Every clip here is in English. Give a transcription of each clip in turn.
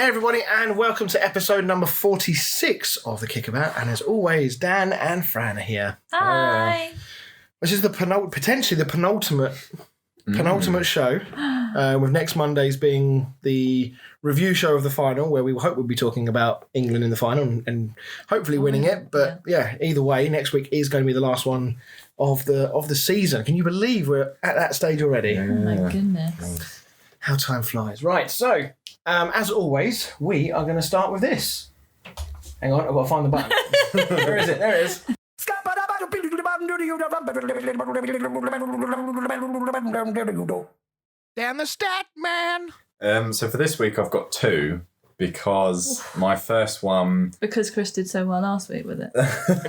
Hey everybody, and welcome to episode number 46 of The Kickabout. And as always, Dan and Fran are here. Hi. Which is potentially the penultimate show, with next Monday's being the review show of the final, where we hope we'll be talking about England in the final and hopefully winning it. But yeah, either way, next week is going to be the last one of the season. Can you believe we're at that stage already? Oh my goodness. How time flies. Right, so as always, we are going to start with this. Hang on, I've got to find the button. Where is it? There it is. Dan the Stat Man. So for this week, I've got two because my first one. Because Chris did so well last week with it.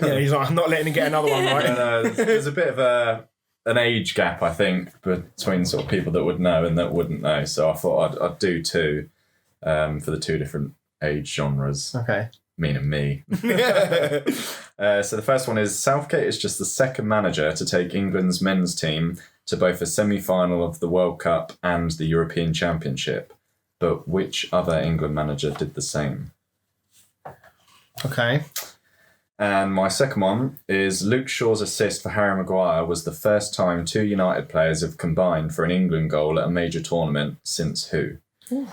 Yeah, he's like, I'm not letting him get another one right. There's a bit of an age gap, I think, between sort of people that would know and that wouldn't know. So I thought I'd do two for the two different age genres. Okay. Meaning me. So the first one is Southgate is just the second manager to take England's men's team to both a semi-final of the World Cup and the European Championship. But which other England manager did the same? Okay. And my second one is Luke Shaw's assist for Harry Maguire was the first time two United players have combined for an England goal at a major tournament since who? Ooh,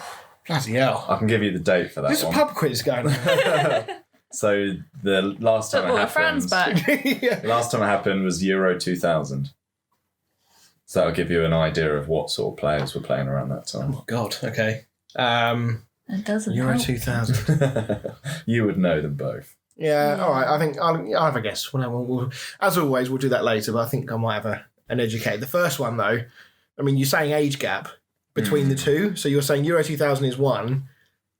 bloody hell. I can give you the date for that There's one. a pub quiz going on. So the last time it happened... Fran's back. Yeah. Last time it happened was Euro 2000. So that'll give you an idea of what sort of players were playing around that time. Oh, God. Okay. It doesn't Euro help. 2000. You would know them both. Yeah, all right. I think I'll have a guess. We'll, as always, we'll do that later, but I think I might have an educated. The first one, though, I mean, you're saying age gap between the two. So you're saying Euro 2000 is one.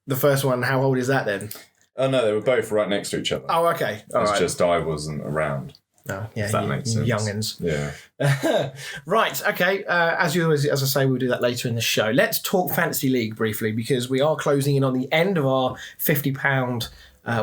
The first one, how old is that then? Oh, no, they were both right next to each other. Oh, okay. All It's right. just I wasn't around. Oh, yeah, If that makes sense. Youngins. Yeah. Right, okay. As I say, we'll do that later in the show. Let's talk Fantasy League briefly because we are closing in on the end of our £50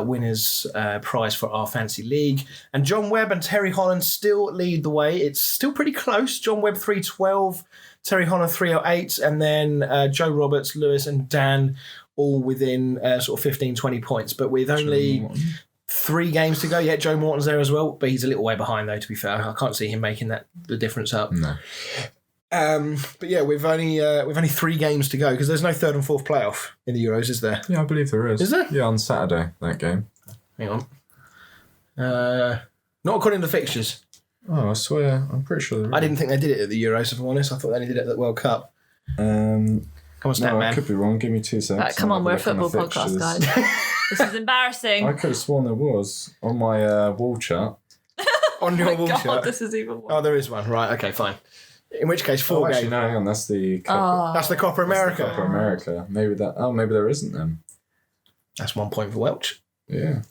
winners prize for our Fantasy League. And John Webb and Terry Holland still lead the way. It's still pretty close. John Webb 312, Terry Holland 308, and then Joe Roberts, Lewis and Dan all within sort of 15, 20 points. But with only 3 games to go. Yeah, Joe Morton's there as well, but he's a little way behind though, to be fair. I can't see him making the difference up. No. But yeah, we've only 3 games to go because there's no third and fourth playoff in the Euros, is there? Yeah, I believe there is. Is there? Yeah, on Saturday, that game. Hang on. Not according to the fixtures. Oh, I swear. I'm pretty sure there is. I didn't think they did it at the Euros, if I'm honest. I thought they only did it at the World Cup. Come on, Stat No, I Man. could be wrong. Give me 2 seconds. Come on, I'll we're a have look football on the podcast, fixtures. guys. This is embarrassing. I could have sworn there was on my wall chart. On your Oh wall my God, shirt. this is even worse. Oh, there is one. Right, okay, fine. In which case, 4 Actually, games. no, hang on. That's the Copa, That's the Copa America. Copa America. Maybe that. Oh, maybe there isn't then. That's 1 point for Welch. Yeah.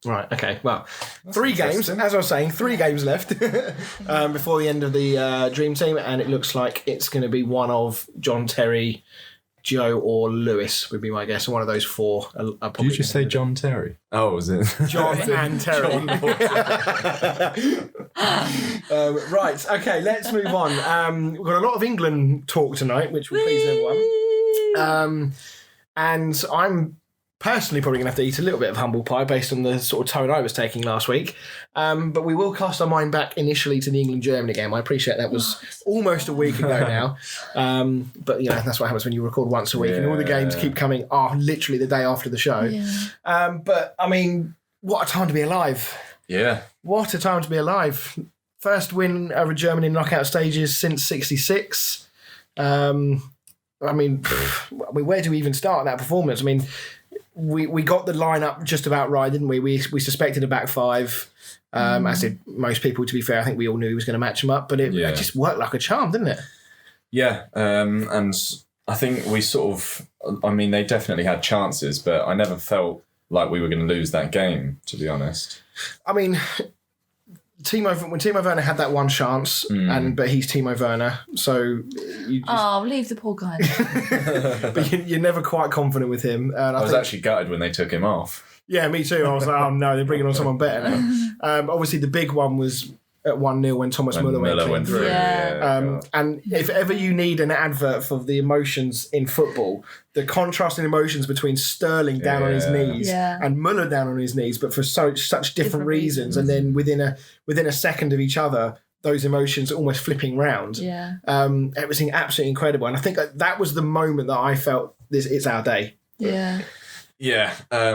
Right, okay. Well, That's 3 games, interesting. as I was saying, 3 games left before the end of the Dream Team, and it looks like it's going to be one of John, Terry, Joe, or Lewis would be my guess. And one of those 4 are probably. Did you just say John Terry? Oh, was it? John and Terry? Right, okay, let's move on. We've got a lot of England talk tonight, which will please everyone. And I'm personally probably going to have to eat a little bit of humble pie based on the sort of tone I was taking last week. But we will cast our mind back initially to the England-Germany game. I appreciate that was almost a week ago now. But, you know, that's what happens when you record once a week and all the games keep coming literally the day after the show. Yeah. But, I mean, what a time to be alive. Yeah. What a time to be alive. First win over Germany in knockout stages since 66. I mean, where do we even start that performance? I mean, we got the lineup just about right, didn't we? We suspected a back 5. As did most people, to be fair. I think we all knew he was going to match him up, but it just worked like a charm, didn't it? Yeah. And I think we sort of, I mean, they definitely had chances, but I never felt like we were going to lose that game, to be honest. I mean, when Timo Werner had that one chance, but he's Timo Werner, so you just, leave the poor guy. but you're never quite confident with him. And I was actually gutted when they took him off. Yeah, me too. I was like, oh no, they're bringing on someone better now. Obviously, the big one was at 1-0 when Thomas Muller went through. Yeah. And if ever you need an advert for the emotions in football, the contrasting emotions between Sterling down on his knees and Muller down on his knees, but for such different reasons, and then within a second of each other, those emotions almost flipping round. Yeah. Everything absolutely incredible. And I think that was the moment that I felt it's our day. Yeah. Yeah, I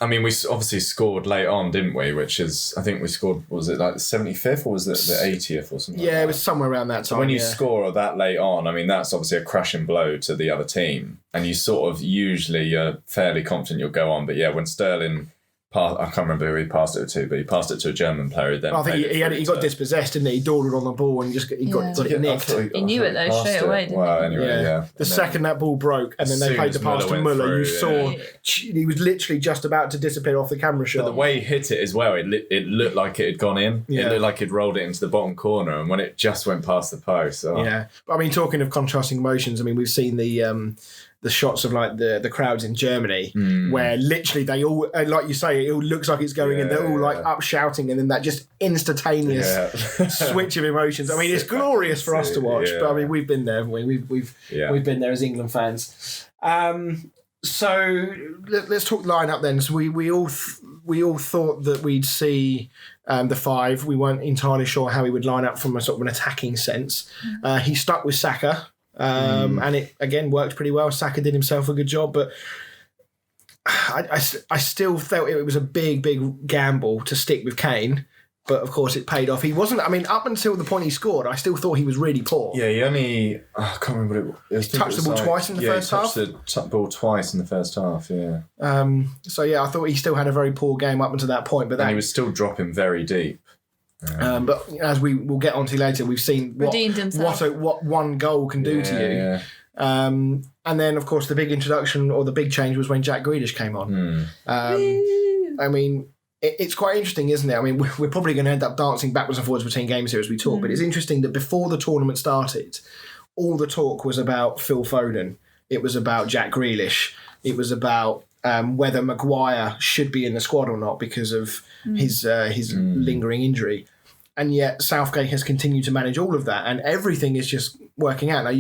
mean, we obviously scored late on, didn't we? Which is, I think we scored, was it like the 75th or was it the 80th or something? Yeah, it was somewhere around that time. So when you score that late on, I mean, that's obviously a crashing blow to the other team. And you sort of usually are fairly confident you'll go on. But yeah, when Sterling I can't remember who he passed it to, but he passed it to a German player. Then I think he got dispossessed, didn't he? He dawdled on the ball and he got it nicked. He knew it though straight away, didn't he? Well, anyway, yeah. The second that ball broke and then they played the pass to Muller, you saw he was literally just about to disappear off the camera shot. But the way he hit it as well, it looked like it had gone in. Yeah. It looked like he'd rolled it into the bottom corner, and when it just went past the post. Yeah. I mean, talking of contrasting emotions, I mean, we've seen the shots of like the crowds in Germany where literally they all, like you say, it all looks like it's going and they're all like up shouting, and then that just instantaneous switch of emotions. I mean, it's glorious for us to watch, but I mean, we've been there, haven't we? We've been there as England fans. So let's talk lineup then. So we all thought that we'd see the five. We weren't entirely sure how he would line up from a sort of an attacking sense. He stuck with Saka. And it again worked pretty well. Saka did himself a good job, but I still felt it was a big gamble to stick with Kane. But of course, it paid off. He wasn't. I mean, up until the point he scored, I still thought he was really poor. Yeah, he only. I can't remember what it was. He touched the ball twice in the first half. Yeah, he touched the ball twice in the first half. Yeah. So yeah, I thought he still had a very poor game up until that point. But he was still dropping very deep. But as we will get onto later, we've seen what one goal can do to you. Yeah. And then, of course, the big introduction or the big change was when Jack Grealish came on. I mean, it's quite interesting, isn't it? I mean, we're probably going to end up dancing backwards and forwards between games here as we talk, but it's interesting that before the tournament started, all the talk was about Phil Foden. It was about Jack Grealish. It was about whether Maguire should be in the squad or not because of his lingering injury. And yet Southgate has continued to manage all of that, and everything is just working out. Now,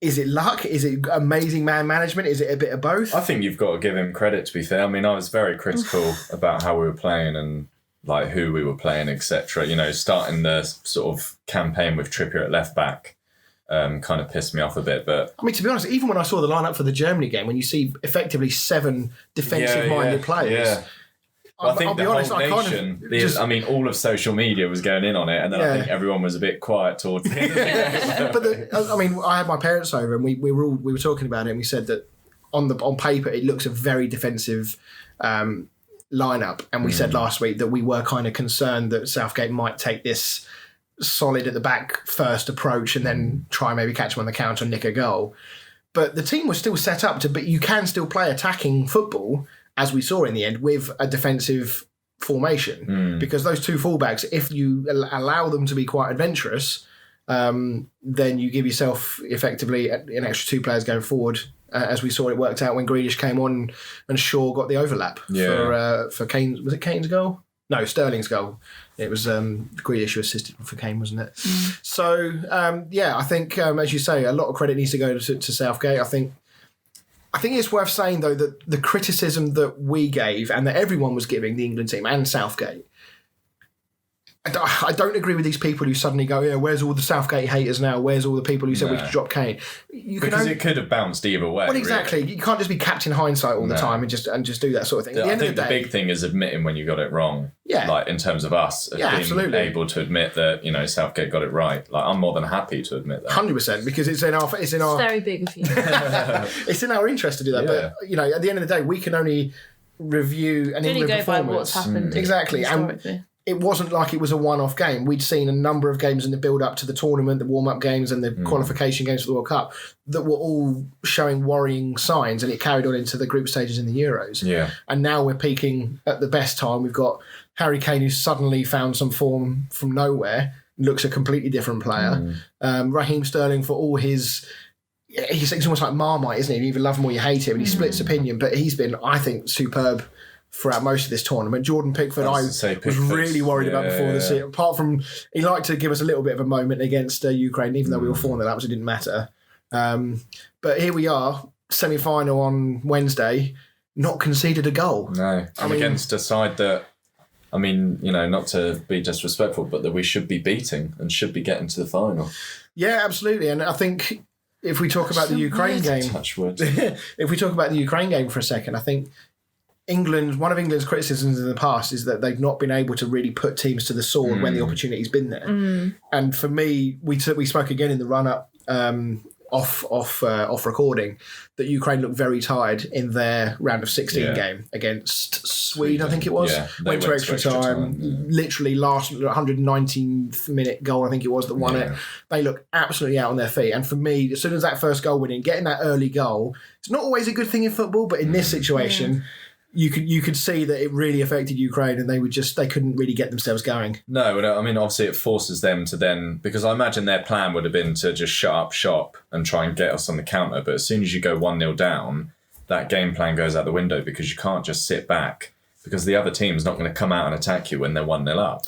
is it luck? Is it amazing man management? Is it a bit of both? I think you've got to give him credit, to be fair. I mean, I was very critical about how we were playing and like who we were playing, etc. You know, starting the sort of campaign with Trippier at left back kind of pissed me off a bit. But I mean, to be honest, even when I saw the lineup for the Germany game, when you see effectively 7 defensive-minded players. Yeah. I think I'll be honest, I mean, all of social media was going in on it, and then I think everyone was a bit quiet towards the end. But I mean, I had my parents over, and we were talking about it, and we said that on paper it looks a very defensive lineup, and we said last week that we were kind of concerned that Southgate might take this solid at the back first approach, and then try maybe catch him on the counter and nick a goal. But the team was still set up but you can still play attacking football, as we saw in the end, with a defensive formation. Because those two fullbacks, if you allow them to be quite adventurous, then you give yourself effectively an extra 2 players going forward, as we saw it worked out when Grealish came on and Shaw got the overlap for Kane. Was it Kane's goal? No, Sterling's goal. It was Grealish who assisted for Kane, wasn't it? So, I think, as you say, a lot of credit needs to go to Southgate. I think it's worth saying, though, that the criticism that we gave and that everyone was giving the England team and Southgate, I don't agree with these people who suddenly go, yeah, where's all the Southgate haters now? Where's all the people who said we should drop Kane? It could have bounced either way. Well, exactly. Really. You can't just be Captain Hindsight all the time and just do that sort of thing. I think the big thing is admitting when you got it wrong. Yeah. Like, in terms of us, being able to admit that, you know, Southgate got it right. Like, I'm more than happy to admit that. 100%, because it's in our very big of you. It's in our interest to do that. Yeah. But, you know, at the end of the day, we can only review an England performance. By what's happened. Exactly. And it wasn't like it was a one-off game. We'd seen a number of games in the build-up to the tournament, the warm-up games and the qualification games for the World Cup that were all showing worrying signs, and it carried on into the group stages in the Euros. Yeah. And now we're peaking at the best time. We've got Harry Kane, who's suddenly found some form from nowhere, looks a completely different player. Raheem Sterling, for all his... He's almost like Marmite, isn't he? You either love him or you hate him, and he splits opinion, but he's been, I think, superb throughout most of this tournament. Jordan Pickford, I was Pickford's really worried about before the season. Apart from, he liked to give us a little bit of a moment against Ukraine, even though we were 4-0 up, so it didn't matter. But here we are, semi-final on Wednesday, not conceded a goal. No, against a side that, I mean, you know, not to be disrespectful, but that we should be beating and should be getting to the final. Yeah, absolutely. And I think if we talk about the Ukraine game, touch wood. If we talk about the Ukraine game for a second, I think one of England's criticisms in the past is that they've not been able to really put teams to the sword when the opportunity's been there. And for me, we spoke again in the run-up off recording that Ukraine looked very tired in their round of 16 game against Sweden, I think it was. Yeah, went to extra time. Literally last 119th minute goal, I think it was, that won it. They look absolutely out on their feet. And for me, as soon as that first goal went in, getting that early goal, it's not always a good thing in football, but in this situation, you could see that it really affected Ukraine, and they couldn't really get themselves going. No, I mean, obviously it forces them to then, because I imagine their plan would have been to just shut up shop and try and get us on the counter. But as soon as you go 1-0 down, that game plan goes out the window, because you can't just sit back, because the other team's not going to come out and attack you when they're 1-0 up.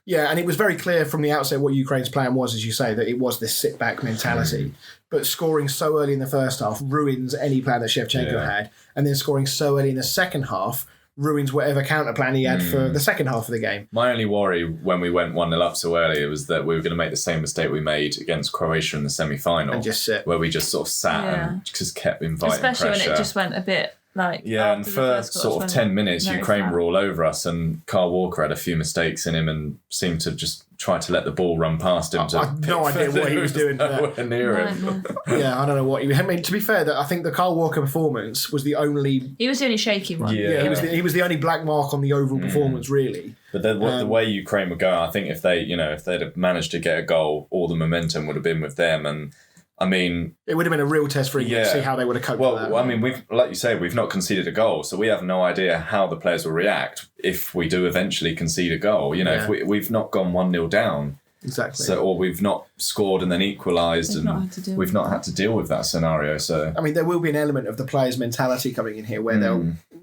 Yeah, and it was very clear from the outset what Ukraine's plan was, as you say, that it was this sit-back mentality. But scoring so early in the first half ruins any plan that Shevchenko had. And then scoring so early in the second half ruins whatever counter plan he had for the second half of the game. My only worry when we went 1-0 up so early was that we were going to make the same mistake we made against Croatia in the semi-final. And just sit. Where we just sort of sat and just kept inviting Especially pressure. When it just went a bit... and for sort of 10 minutes, Ukraine were all over us, and Kyle Walker had a few mistakes in him and seemed to just try to let the ball run past him. I have no idea what he was doing. Near him. Yeah, I don't know what he... I mean, to be fair, I think the Kyle Walker performance was the only... He was the only shaky one. Yeah, he was the only black mark on the overall performance, really. But the way Ukraine were going, I think if they'd have managed to get a goal, all the momentum would have been with them. And I mean, it would have been a real test for England to see how they would have coped with that. Well, I mean, like you say, we've not conceded a goal, so we have no idea how the players will react if we do eventually concede a goal. You know, if we've not gone 1-0 down, exactly, or we've not scored and then equalised, and we've not had to deal with that scenario. So, I mean, there will be an element of the players' mentality coming in here where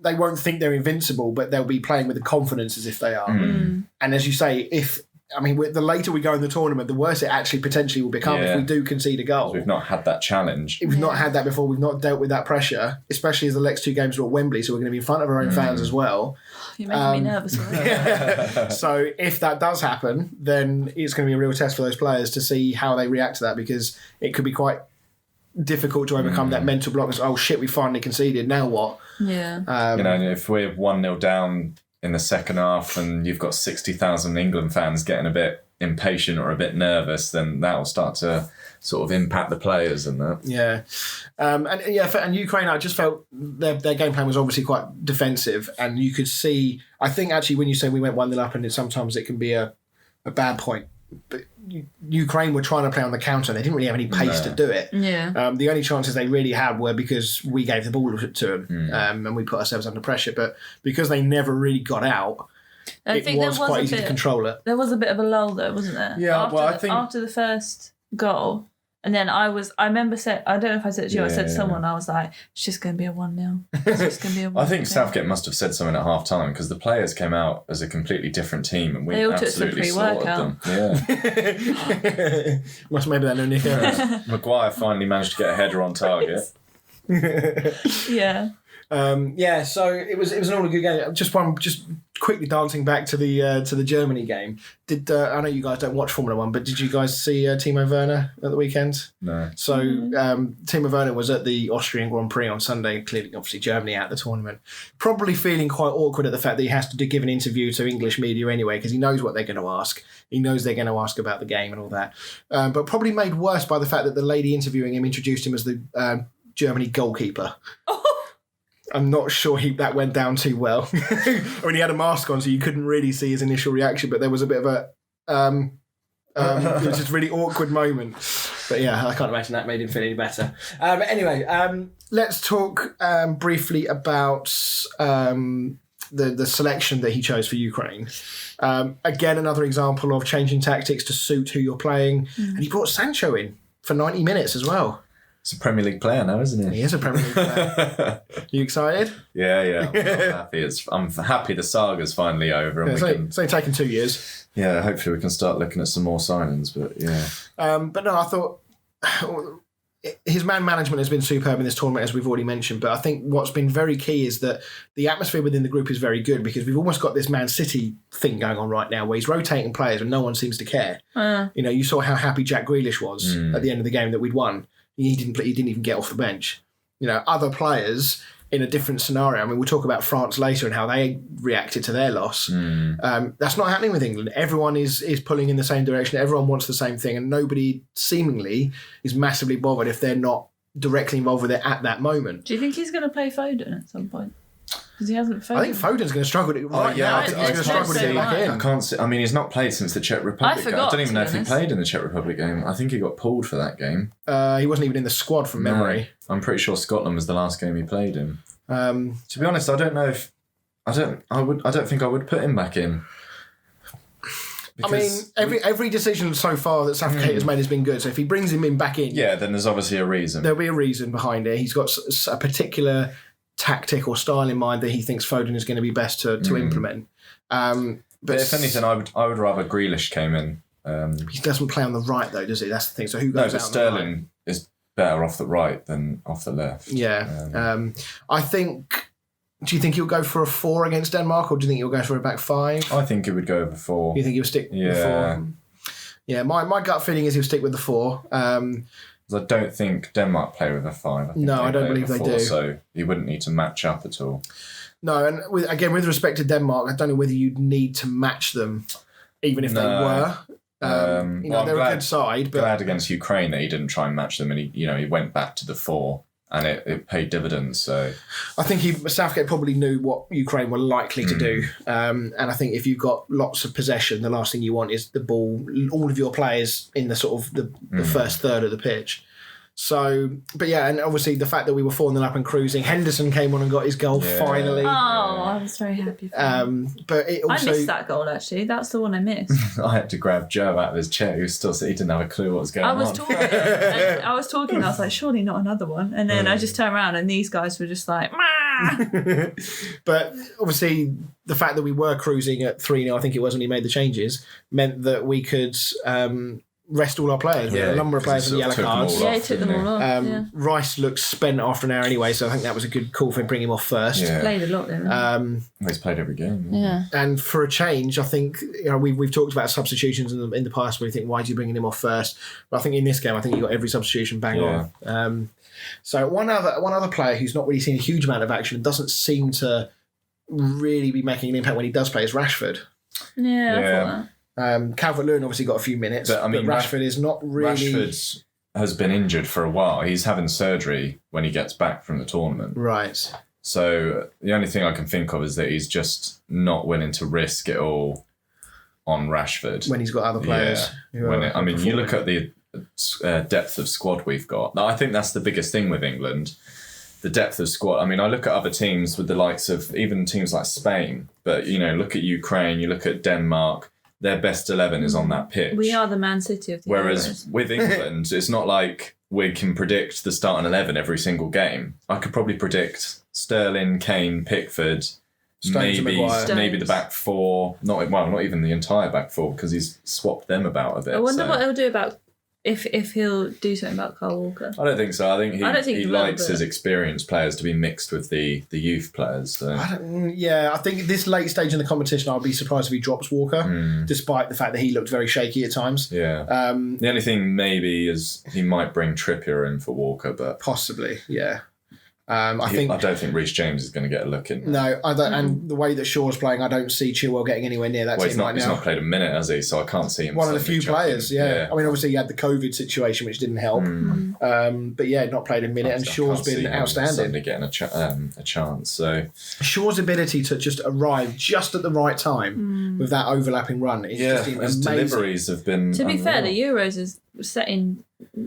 they won't think they're invincible, but they'll be playing with the confidence as if they are. And as you say, the later we go in the tournament, the worse it actually potentially will become if we do concede a goal. We've not had that challenge. We've not had that before. We've not dealt with that pressure, especially as the next two games are at Wembley, so we're going to be in front of our own fans as well. You're making me nervous. So if that does happen, then it's going to be a real test for those players to see how they react to that, because it could be quite difficult to overcome that mental block. Oh shit, we finally conceded. Now what? Yeah. If we're 1-0 down in the second half and you've got 60,000 England fans getting a bit impatient or a bit nervous, then that'll start to sort of impact the players and that. Yeah. And Ukraine, I just felt their game plan was obviously quite defensive, and you could see, I think actually when you say we went 1-0 up, and sometimes it can be a bad point, but Ukraine were trying to play on the counter. They didn't really have any pace to do it. Yeah. The only chances they really had were because we gave the ball to them and we put ourselves under pressure. But because they never really got out, it was quite easy to control it. There was a bit of a lull though, wasn't there? Yeah, I think after the first goal, and then I remember saying, I don't know if I said it to you, I said to someone, I was like, it's just going to be a 1-0. It's just going to be a 1-0. I think Southgate must have said something at half time, because the players came out as a completely different team and we absolutely slaughtered them. Yeah. Must maybe that no Nick Evans. Maguire finally managed to get a header on target. Yeah. So it was an all a good game. Just quickly dancing back to the Germany game. I know you guys don't watch Formula One, but did you guys see Timo Werner at the weekend? No. So Timo Werner was at the Austrian Grand Prix on Sunday, clearly obviously Germany out of the tournament. Probably feeling quite awkward at the fact that he has to give an interview to English media anyway, because he knows what they're going to ask. He knows they're going to ask about the game and all that. But probably made worse by the fact that the lady interviewing him introduced him as the Germany goalkeeper. I'm not sure that went down too well. I mean, he had a mask on, so you couldn't really see his initial reaction, but there was a bit of a... it was just a really awkward moment. But yeah, I can't imagine that made him feel any better. Anyway, let's talk briefly about the selection that he chose for Ukraine. Again, another example of changing tactics to suit who you're playing. And he brought Sancho in for 90 minutes as well. He's a Premier League player now, isn't he? He is a Premier League player. You excited? Yeah. I'm happy the saga's finally over. And It's only taken 2 years. Yeah, hopefully we can start looking at some more signings. But yeah. But no, I thought his man management has been superb in this tournament, as we've already mentioned. But I think what's been very key is that the atmosphere within the group is very good, because we've almost got this Man City thing going on right now, where he's rotating players and no one seems to care. You saw how happy Jack Grealish was at the end of the game that we'd won. He didn't even get off the bench. Other players in a different scenario. I mean, we'll talk about France later and how they reacted to their loss. That's not happening with England. Everyone is pulling in the same direction. Everyone wants the same thing, and nobody seemingly is massively bothered if they're not directly involved with it at that moment. Do you think he's going to play Foden at some point? Because he hasn't. I think Foden's going to struggle right now. I think he's going to struggle to get back in. I can't see. I mean, he's not played since the Czech Republic game. I don't even know if he played in the Czech Republic game. I think he got pulled for that game. He wasn't even in the squad from memory. I'm pretty sure Scotland was the last game he played in. To be honest, I don't know if I don't think I would put him back in. I mean, every decision so far that Southgate has made has been good. So if he brings him back in, then there's obviously a reason. There'll be a reason behind it. He's got a particular tactic or style in mind that he thinks Foden is going to be best to implement. But if anything, I would rather Grealish came in. He doesn't play on the right though, does he? That's the thing. So who goes out? No, but Sterling is better off the right than off the left. Yeah. I think. Do you think he'll go for a 4 against Denmark, or do you think he'll go for a back 5? I think he would go with 4. You think he'll stick with 4? Yeah. My gut feeling is he'll stick with the 4. I don't think Denmark play with a 5. I don't believe they do. So he wouldn't need to match up at all. No, and with respect to Denmark, I don't know whether you'd need to match them, even if they were. They're a good side. But glad against Ukraine that he didn't try and match them, and he went back to the 4, and it paid dividends. So I think Southgate probably knew what Ukraine were likely to do, and I think if you've got lots of possession, the last thing you want is the ball, all of your players in the sort of the first third of the pitch. So, but yeah, and obviously the fact that we were 4-0 up and cruising, Henderson came on and got his goal finally. Oh, I was very happy for him. But it also, I missed that goal actually. That's the one I missed. I had to grab Joe out of his chair. He didn't have a clue what was going on. I was talking. I was like, surely not another one. And then I just turned around and these guys were just like, "Mah!" But obviously the fact that we were cruising at 3-0, I think it was when he made the changes, meant that we could rest all our players. We had a number of players in yellow cards. He took them all off. Rice looked spent after an hour anyway, so I think that was a good call for him bringing him off first. He's played a lot then. He's played every game. Yeah. And for a change, I think we've talked about substitutions in the past where you think, why are you bringing him off first? But I think in this game, I think you got every substitution bang on. So one other player who's not really seen a huge amount of action and doesn't seem to really be making an impact when he does play is Rashford. Yeah. I thought that. Calvert-Lewin obviously got a few minutes, but Rashford is not really. Rashford has been injured for a while. He's having surgery when he gets back from the tournament. Right. So the only thing I can think of is that he's just not willing to risk it all on Rashford when he's got other players. You look at the depth of squad we've got. Now, I think that's the biggest thing with England. The depth of squad. I mean, I look at other teams with the likes of even teams like Spain, but look at Ukraine. You look at Denmark. Their best 11 is on that pitch. We are the Man City of the Whereas with England, it's not like we can predict the starting 11 every single game. I could probably predict Sterling, Kane, Pickford, maybe the back 4. Not even the entire back 4 because he's swapped them about a bit. I wonder what he'll do about if he'll do something about Kyle Walker. I don't think so. I think he likes his experienced players to be mixed with the youth players. So. I think this late stage in the competition, I'll be surprised if he drops Walker, despite the fact that he looked very shaky at times. Yeah. The only thing maybe is he might bring Trippier in for Walker, but possibly, yeah. I don't think Reece James is going to get a look in. No, I don't. And the way that Shaw's playing, I don't see Chilwell getting anywhere near that team right now. He's not played a minute, has he? So I can't see him. One of the few players, yeah. I mean, obviously he had the COVID situation, which didn't help. But yeah, not played a minute, and Shaw's been outstanding. Suddenly getting a chance. So Shaw's ability to just arrive just at the right time with that overlapping run is just amazing. His deliveries have been. To be fair, the Euros is setting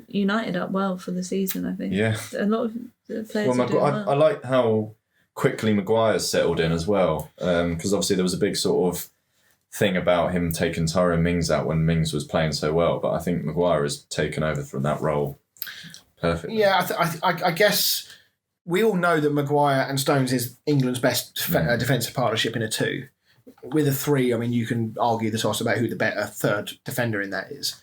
United up well for the season. I think. Yeah. A lot of the players are doing well. I like how quickly Maguire's settled in as well, because obviously there was a big sort of thing about him taking Tyrone Mings out when Mings was playing so well, but I think Maguire has taken over from that role. perfectly. Yeah, I guess we all know that Maguire and Stones is England's best defensive partnership in a 2. With a 3, I mean, you can argue the toss about who the better third defender in that is.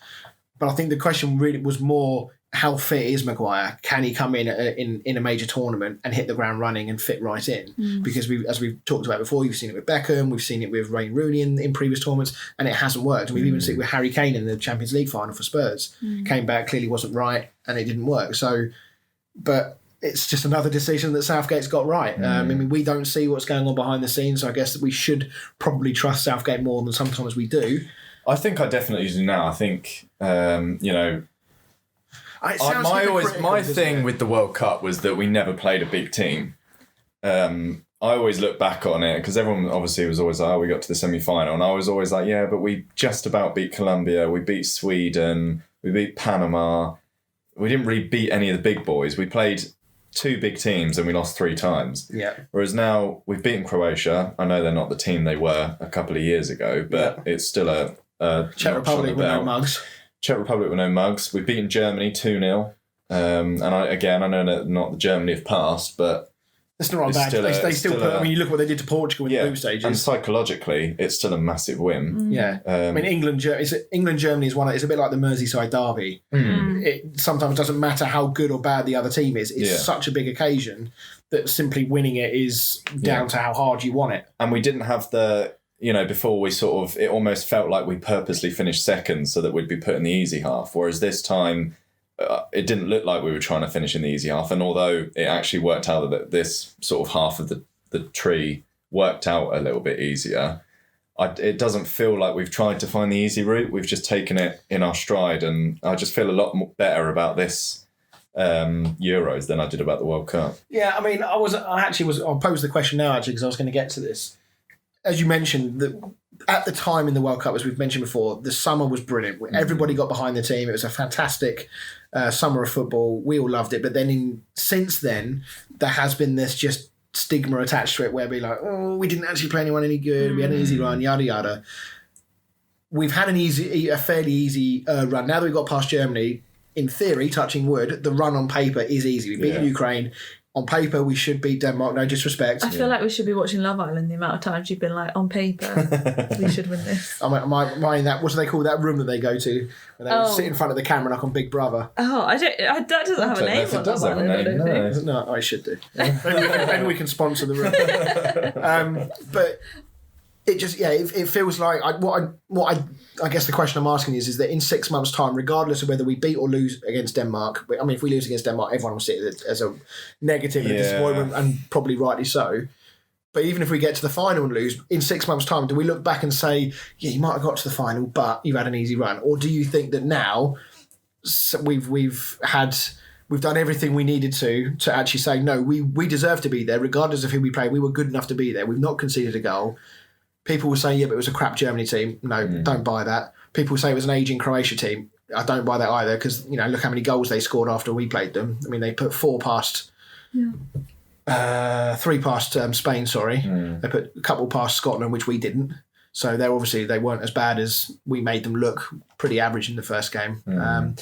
But I think the question really was more, how fit is Maguire? Can he come in a major tournament and hit the ground running and fit right in? Because as we've talked about before, you've seen it with Beckham, we've seen it with Wayne Rooney in previous tournaments, and it hasn't worked. And we've even seen it with Harry Kane in the Champions League final for Spurs. Came back, clearly wasn't right, and it didn't work. So, but it's just another decision that Southgate's got right. I mean, we don't see what's going on behind the scenes, so I guess that we should probably trust Southgate more than sometimes we do. I think I definitely do now. I think, my thing with the World Cup was that we never played a big team. I always look back on it because everyone obviously was always like, oh, we got to the semi-final. And I was always like, yeah, but we just about beat Colombia. We beat Sweden. We beat Panama. We didn't really beat any of the big boys. We played 2 big teams and we lost 3 times. Yeah. Whereas now we've beaten Croatia. I know they're not the team they were a couple of years ago, but it's still a Czech Republic with no mugs. Czech Republic with no mugs. We've beaten Germany 2-0. And I know that not the Germany of past, but it's not bad. They still put. I mean, you look what they did to Portugal in the group stages. And psychologically, it's still a massive win. Yeah. I mean, England-Germany is it's a bit like the Merseyside derby. It sometimes doesn't matter how good or bad the other team is. It's such a big occasion that simply winning it is down to how hard you want it. And we didn't have before we it almost felt like we purposely finished second so that we'd be put in the easy half. Whereas this time, it didn't look like we were trying to finish in the easy half. And although it actually worked out that this sort of half of the tree worked out a little bit easier, it doesn't feel like we've tried to find the easy route. We've just taken it in our stride. And I just feel a lot better about this Euros than I did about the World Cup. Yeah, I mean, I'll pose the question now, actually, because I was going to get to this. As you mentioned, at the time in the World Cup, as we've mentioned before, the summer was brilliant. Everybody got behind the team. It was a fantastic summer of football. We all loved it. But then since then, there has been this just stigma attached to it where we're like, oh, we didn't actually play anyone any good. We had an easy run, yada, yada. We've had a fairly easy run. Now that we've got past Germany, in theory, touching wood, the run on paper is easy. We beat Ukraine. On paper, we should beat Denmark, no disrespect. I feel like we should be watching Love Island the amount of times you've been like, on paper, we should win this. Am I in that, what do they call that room that they go to? Where they sit in front of the camera like on Big Brother. Oh, that doesn't have a name on Love Island, I don't think. No, I should do. Maybe we can sponsor the room. But it just, it feels like, I guess the question I'm asking is that in 6 months' time, regardless of whether we beat or lose against Denmark, I mean, if we lose against Denmark, everyone will see it as a negative and a disappointment, and probably rightly so. But even if we get to the final and lose, in 6 months' time, do we look back and say, yeah, you might have got to the final, but you had an easy run? Or do you think that now we've done everything we needed to actually say, no, we deserve to be there, regardless of who we play. We were good enough to be there. We've not conceded a goal. People will say, yeah, but it was a crap Germany team. No, don't buy that. People will say it was an ageing Croatia team. I don't buy that either because, look how many goals they scored after we played them. I mean, they put 4 past... Yeah. 3 past Spain, sorry. They put a couple past Scotland, which we didn't. So they weren't as bad as we made them look. Pretty average in the first game. Do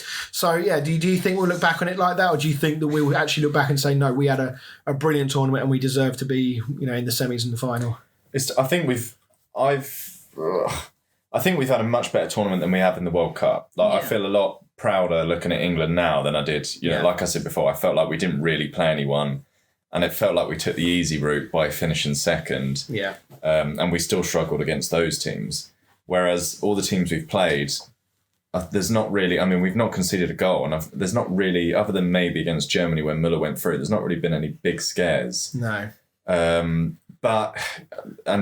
you think we'll look back on it like that, or do you think that we'll actually look back and say, no, we had a brilliant tournament and we deserve to be, in the semis and the final? I think we've had a much better tournament than we have in the World Cup. I feel a lot prouder looking at England now than I did. Like I said before, I felt like we didn't really play anyone, and it felt like we took the easy route by finishing second. Yeah. And we still struggled against those teams. Whereas all the teams we've played, there's not really. I mean, we've not conceded a goal, and there's not really, other than maybe against Germany when Müller went through. There's not really been any big scares. No. But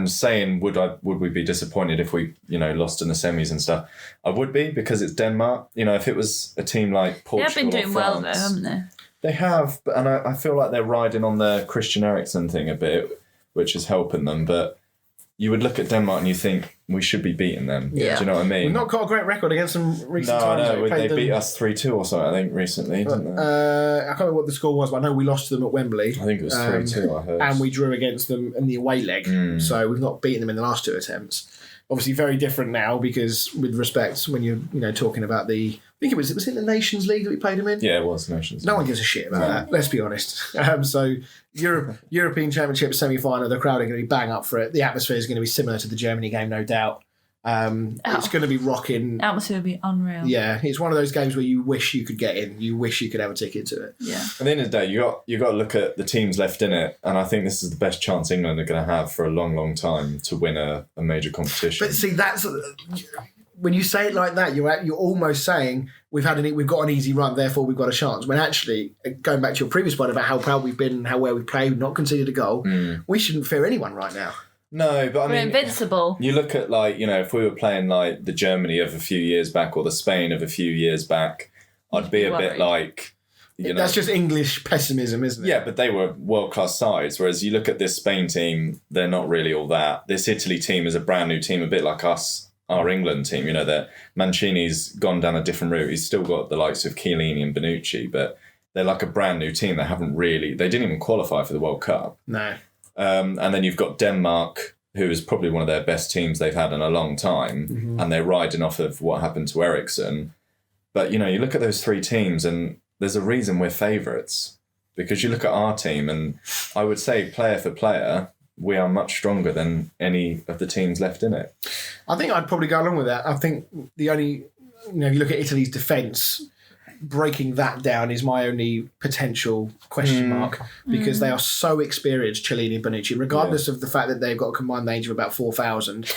saying would we be disappointed if we lost in the semis and stuff? I would be, because it's Denmark. If it was a team like Portugal, they've been doing well though, haven't they? They have, and I feel like they're riding on the Christian Eriksen thing a bit, which is helping them. But you would look at Denmark and you think we should be beating them. Yeah. Do you know what I mean? We've not got a great record against them recent times. No, they beat us 3-2 or something, I think, recently, didn't they? I can't remember what the score was, but I know we lost to them at Wembley. I think it was 3-2, I heard. And we drew against them in the away leg. So we've not beaten them in the last 2 attempts. Obviously, very different now because, with respect, when you're talking about I think was it the Nations League that we played him in? Yeah, it was Nations. No one gives a shit about that. Let's be honest. So, European Championship semi-final, the crowd are going to be bang up for it. The atmosphere is going to be similar to the Germany game, no doubt. It's going to be rocking. The atmosphere would be unreal. Yeah, it's one of those games where you wish you could get in. You wish you could have a ticket to it. Yeah. At the end of the day, you got to look at the teams left in it, and I think this is the best chance England are going to have for a long, long time to win a major competition. But see, that's when you say it like that, you're almost saying we've got an easy run, therefore we've got a chance. When actually, going back to your previous point about how proud we've been and how well we played, not conceded a goal, we shouldn't fear anyone right now. No, but I mean, we're invincible. You look at if we were playing like the Germany of a few years back or the Spain of a few years back, I'd be a bit like, that's just English pessimism, isn't it? Yeah, but they were world-class sides, whereas you look at this Spain team, they're not really all that. This Italy team is a brand new team, a bit like us, our England team. That Mancini's gone down a different route. He's still got the likes of Chiellini and Bonucci, but they're like a brand new team. They didn't even qualify for the World Cup. No. And then you've got Denmark, who is probably one of their best teams they've had in a long time, and they're riding off of what happened to Eriksen. But, you look at those three teams, and there's a reason we're favourites. Because you look at our team, and I would say player for player, we are much stronger than any of the teams left in it. I think I'd probably go along with that. I think the only, if you look at Italy's defence, breaking that down is my only potential question mark because they are so experienced, Chiellini and Bonucci, regardless of the fact that they've got a combined age of about 4,000.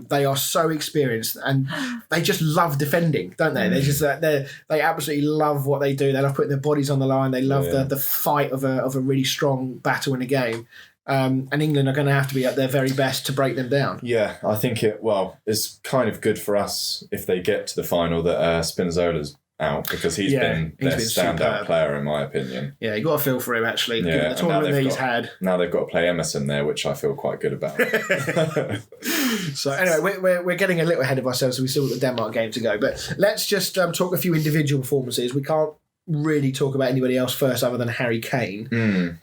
They are so experienced and they just love defending, don't they? They just they absolutely love what they do. They love putting their bodies on the line. They love the fight of a really strong battle in a game. And England are going to have to be at their very best to break them down. Yeah, I think it's kind of good for us if they get to the final that Spinazzola's out because he's been their standout player in my opinion. Yeah, you got to feel for him actually. Yeah, the tournament that he's had. Now they've got to play Emerson there, which I feel quite good about. So anyway, we're getting a little ahead of ourselves, so we still got the Denmark game to go. But let's just talk a few individual performances. We can't really talk about anybody else first other than Harry Kane.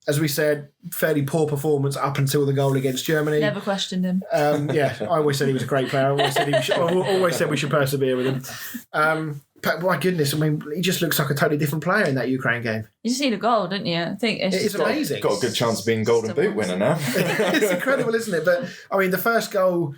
As we said, fairly poor performance up until the goal against Germany. Never questioned him. I always said he was a great player. I always said we should persevere with him. But my goodness, I mean, he just looks like a totally different player in that Ukraine game. You just need a goal, don't you? I think it's amazing. Got a good chance of being Golden Boot winner now. It's incredible, isn't it? But I mean, the first goal.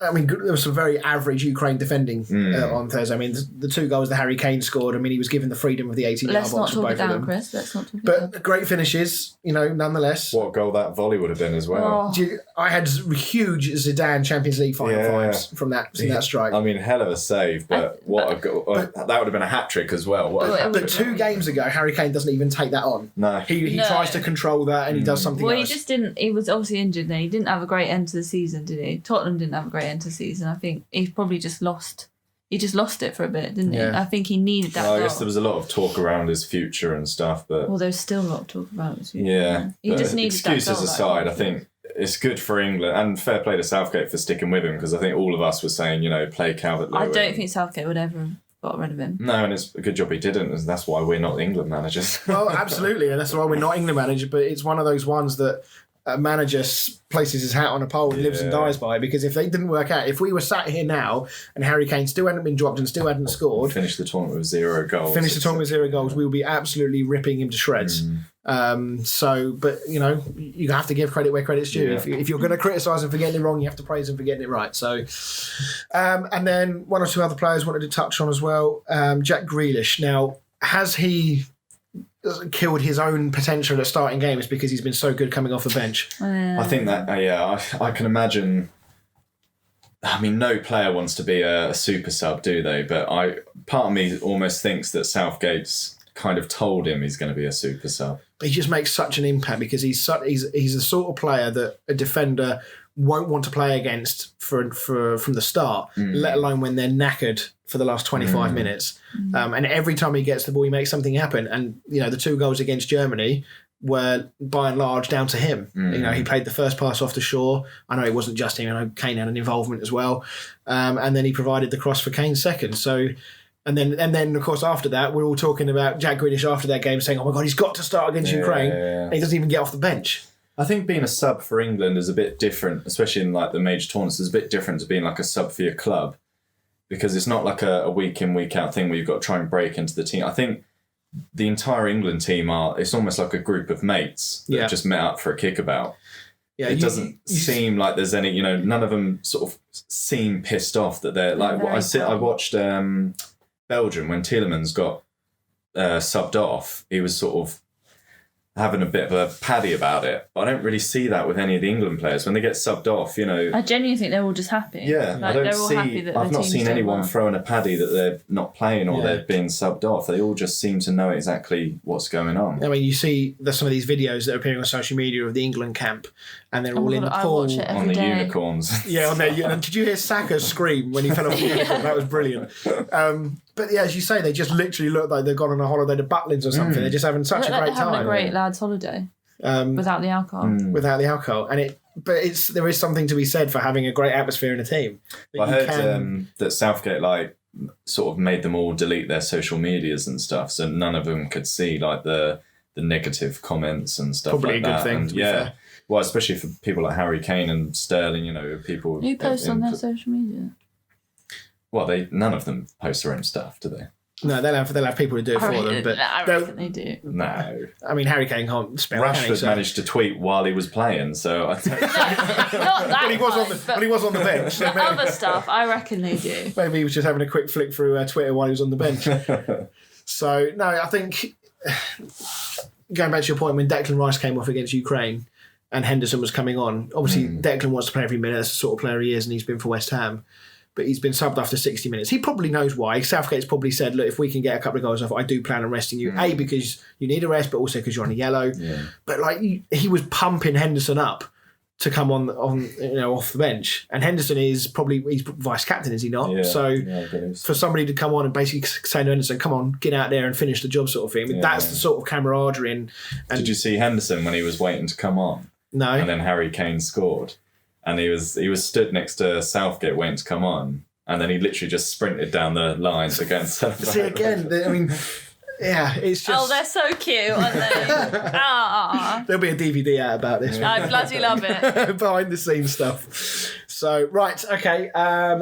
There was some very average Ukraine defending on Thursday. I mean, the two goals that Harry Kane scored, I mean, he was given the freedom of the 18-yard box for both of them. Let's not talk it down, Chris. Let's not talk it down. But great finishes, nonetheless. What a goal that volley would have been as well. I had huge Zidane Champions League final vibes from that strike. I mean, hell of a save, but what a goal. That would have been a hat-trick as well. But 2 games ago, Harry Kane doesn't even take that on. No. He tries to control that and he does something else. Well, he just didn't. He was obviously injured then. He didn't have a great end to the season, did he? Tottenham didn't have a great end to the season. I think he probably just lost. He just lost it for a bit, didn't he? I think he needed that. I guess there was a lot of talk around his future and stuff, but there's still a lot of talk about his future. Yeah, he just needed excuses that goal, aside. I think it's good for England and fair play to Southgate for sticking with him because I think all of us were saying, play Calvert-Lewin. I don't think Southgate would ever have got rid of him. No, and it's a good job he didn't, and that's why we're not England managers. Well, absolutely, and that's why we're not England managers. But it's one of those ones that a manager places his hat on a pole and lives and dies by, because if they didn't work out, if we were sat here now and Harry Kane still hadn't been dropped and still hadn't scored, finished the tournament with 0 goals, we will be absolutely ripping him to shreds. But you have to give credit where credit's due. If you're going to criticise him for getting it wrong, you have to praise him for getting it right. So, and then one or two other players wanted to touch on as well. Jack Grealish. Now, has he killed his own potential at starting games because he's been so good coming off the bench? I think that I can imagine. I mean, no player wants to be a super sub, do they? But part of me almost thinks that Southgate's kind of told him he's going to be a super sub. But he just makes such an impact because he's the sort of player that a defender won't want to play against from the start, let alone when they're knackered for the last 25 minutes. And every time he gets the ball, he makes something happen. And, the 2 goals against Germany were by and large down to him. He played the first pass off to Shaw. I know it wasn't just him. I know Kane had an involvement as well. And then he provided the cross for Kane's second. So, and then of course after that, we're all talking about Jack Grealish after that game saying, "Oh my God, he's got to start against Ukraine." And he doesn't even get off the bench. I think being a sub for England is a bit different, especially in like the major tournaments. It's a bit different to being like a sub for your club, because it's not like a week in, week out thing where you've got to try and break into the team. I think the entire England team it's almost like a group of mates that have just met up for a kickabout. Yeah, it doesn't seem like there's any, none of them sort of seem pissed off that they're like, I watched Belgium when Tielemans got subbed off. He was sort of having a bit of a paddy about it. But I don't really see that with any of the England players. When they get subbed off, I genuinely think they're all just happy. Yeah, like, I've not seen anyone throwing a paddy that they're not playing or they're being subbed off. They all just seem to know exactly what's going on. I mean, you see there's some of these videos that are appearing on social media of the England camp, and they're all in the pool. On the unicorns. Yeah, on there. And did you hear Saka scream when he fell off the unicorn? That was brilliant. But yeah, as you say, they just literally look like they've gone on a holiday to Butlins or something. They're just having such a great time. Having a great lads' holiday without the alcohol. Without the alcohol, there is something to be said for having a great atmosphere in a team. I heard that Southgate sort of made them all delete their social medias and stuff, so none of them could see like the negative comments and stuff. Probably like that. Probably a good thing. Yeah. Well, especially for people like Harry Kane and Sterling, people who post on their social media. Well, none of them post their own stuff, do they? No, they'll have people to do it for them. But I reckon they do. No. I mean, Harry Kane can't spell. Rashford managed to tweet while he was playing, so I don't Not that when he was on the bench. So other stuff, I reckon they do. Maybe he was just having a quick flick through Twitter while he was on the bench. So, no, I think, going back to your point, when Declan Rice came off against Ukraine and Henderson was coming on, obviously Declan wants to play every minute. That's the sort of player he is, and he's been for West Ham. But he's been subbed after 60 minutes. He probably knows why. Southgate's probably said, look, if we can get a couple of goals off, I do plan on resting you. A, because you need a rest, but also because you're on a yellow. Yeah. But he was pumping Henderson up to come on off the bench. And Henderson he's vice captain, is he not? Yeah. So for somebody to come on and basically say to Henderson, come on, get out there and finish the job sort of thing. That's the sort of camaraderie. And did you see Henderson when he was waiting to come on? No. And then Harry Kane scored. And he was stood next to Southgate waiting to come on, and then he literally just sprinted down the lines against him. See, again, I mean, yeah, it's just... Oh, they're so cute, aren't they? There'll be a DVD out about this. I bloody love it. Behind the scenes stuff. So, right, okay,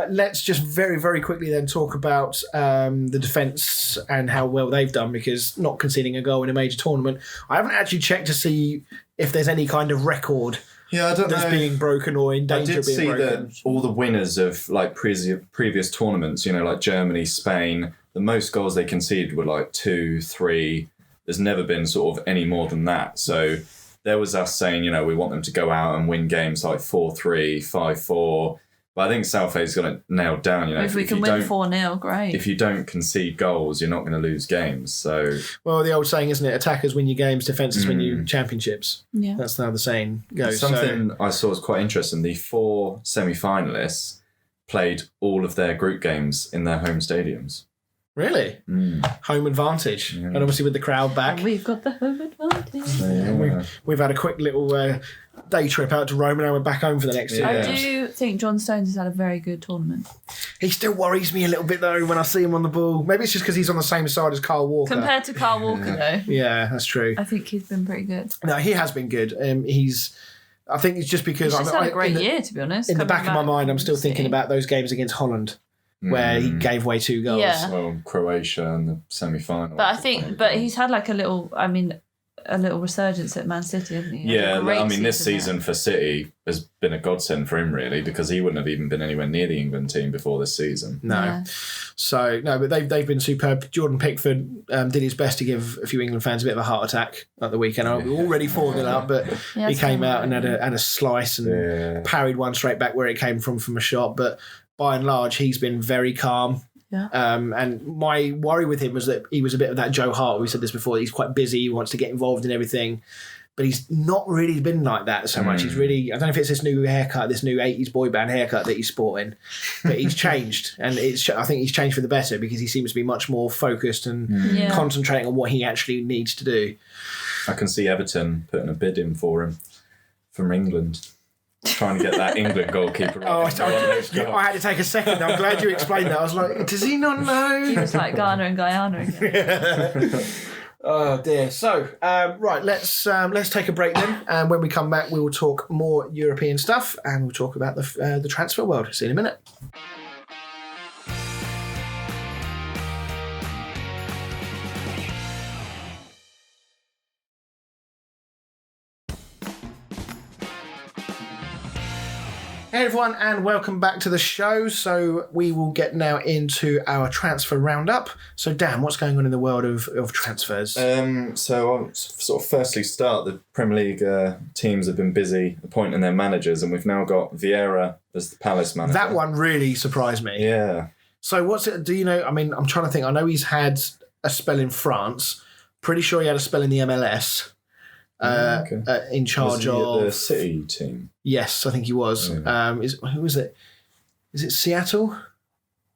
let's just very, very quickly then talk about the defence and how well they've done, because not conceding a goal in a major tournament, I haven't actually checked to see if there's any kind of record I don't know. being broken or in danger of being broken. I did see that all the winners of like previous tournaments, like Germany, Spain, the most goals they conceded were like 2, 3. There's never been sort of any more than that. So there was us saying, we want them to go out and win games like 4-3, 5-4. But I think Southgate's got it nailed down. If we can win 4-0, great. If you don't concede goals, you're not going to lose games. So, well, the old saying, isn't it? Attackers win your games, defences win you championships. Yeah, that's how the saying goes. Something I saw was quite interesting. The 4 semi-finalists played all of their group games in their home stadiums. Really? Home advantage. And obviously with the crowd back. And we've got the home advantage. So, we've had a quick little day trip out to Rome, and now we're back home for the next 2 years. I do think John Stones has had a very good tournament. He still worries me a little bit, though, when I see him on the ball. Maybe it's just because he's on the same side as Kyle Walker. Compared to Kyle Walker, though. Yeah, that's true. I think he's been pretty good. No, he has been good. I think it's just because... He's just had a great year, to be honest. In the back of my mind, I'm still thinking about those games against Holland, where he gave away 2 goals. Yeah. Well, Croatia in the semi-final. But I think, he's had like a little resurgence at Man City, hasn't he? Yeah, this season for City has been a godsend for him, really, because he wouldn't have even been anywhere near the England team before this season. No. Yeah. So, no, but they've been superb. Jordan Pickford did his best to give a few England fans a bit of a heart attack at the weekend. We were already 4-0 up, but he came out and had a slice and parried one straight back where it came from a shot. But by and large, he's been very calm. Yeah. And my worry with him was that he was a bit of that Joe Hart. We said this before. He's quite busy. He wants to get involved in everything. But he's not really been like that so much. He's really... I don't know if it's this new haircut, this new 80s boy band haircut that he's sporting. But he's changed. And I think he's changed for the better, because he seems to be much more focused and concentrating on what he actually needs to do. I can see Everton putting a bid in for him from England. Trying to get that England goalkeeper. I had to take a second. I'm glad you explained that. I was like, does he not know? He was like Ghana and Guyana again. Oh dear. So, right, let's take a break then, and when we come back, we will talk more European stuff, and we'll talk about the transfer world. See you in a minute. Hey everyone, and welcome back to the show. So we will get now into our transfer roundup. So Dan, what's going on in the world of transfers? So I'll sort of firstly start. The Premier League teams have been busy appointing their managers, and we've now got Vieira as the Palace manager. That one really surprised me. Yeah. So what's it? Do you know? I mean, I'm trying to think. I know he's had a spell in France. Pretty sure he had a spell in the MLS. In charge of the City team. Yes, I think he was. Yeah. Who was it? Is it Seattle?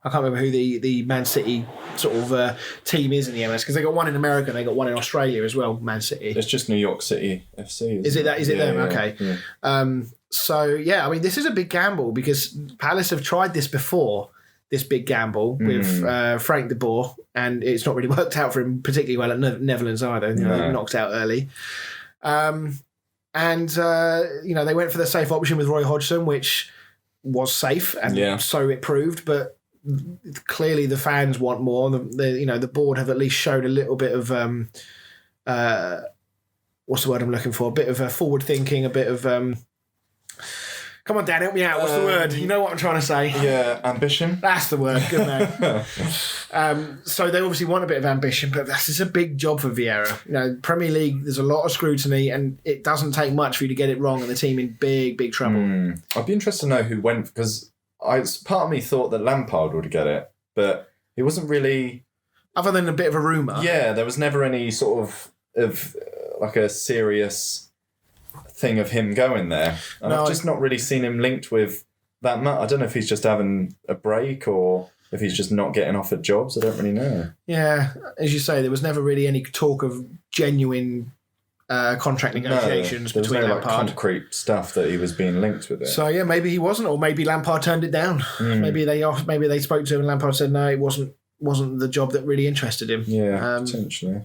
I can't remember who the Man City sort of team is in the MLS, because they got one in America and they got one in Australia as well. Man City. It's just New York City FC. Is it that? Is it them? Yeah, Okay. Yeah. So yeah, I mean, this is a big gamble because Palace have tried this before. This big gamble with Frank de Boer, and it's not really worked out for him particularly well at Netherlands either. You know, knocked out early. They went for the safe option with Roy Hodgson, which was safe, and so it proved. But clearly, the fans want more. The board have at least showed a little bit of what's the word I'm looking for? A bit of forward thinking, a bit of come on, Dan, help me out. What's the word? You know what I'm trying to say? Yeah, ambition. That's the word. Good man. So they obviously want a bit of ambition, but this is a big job for Vieira. You know, Premier League, there's a lot of scrutiny, and it doesn't take much for you to get it wrong, and the team in big, big trouble. I'd be interested to know who went, because part of me thought that Lampard would get it, but he wasn't really. Other than a bit of a rumour. Yeah, there was never any sort of like a serious thing of him going there. And I've just not really seen him linked with that much. I don't know if he's just having a break or if he's just not getting offered jobs. I don't really know. Yeah, as you say, there was never really any talk of genuine contract negotiations between no, Lampard. Concrete stuff that he was being linked with it. So yeah, maybe he wasn't, or maybe Lampard turned it down. Maybe they spoke to him and Lampard said no, it wasn't the job that really interested him. Yeah, potentially.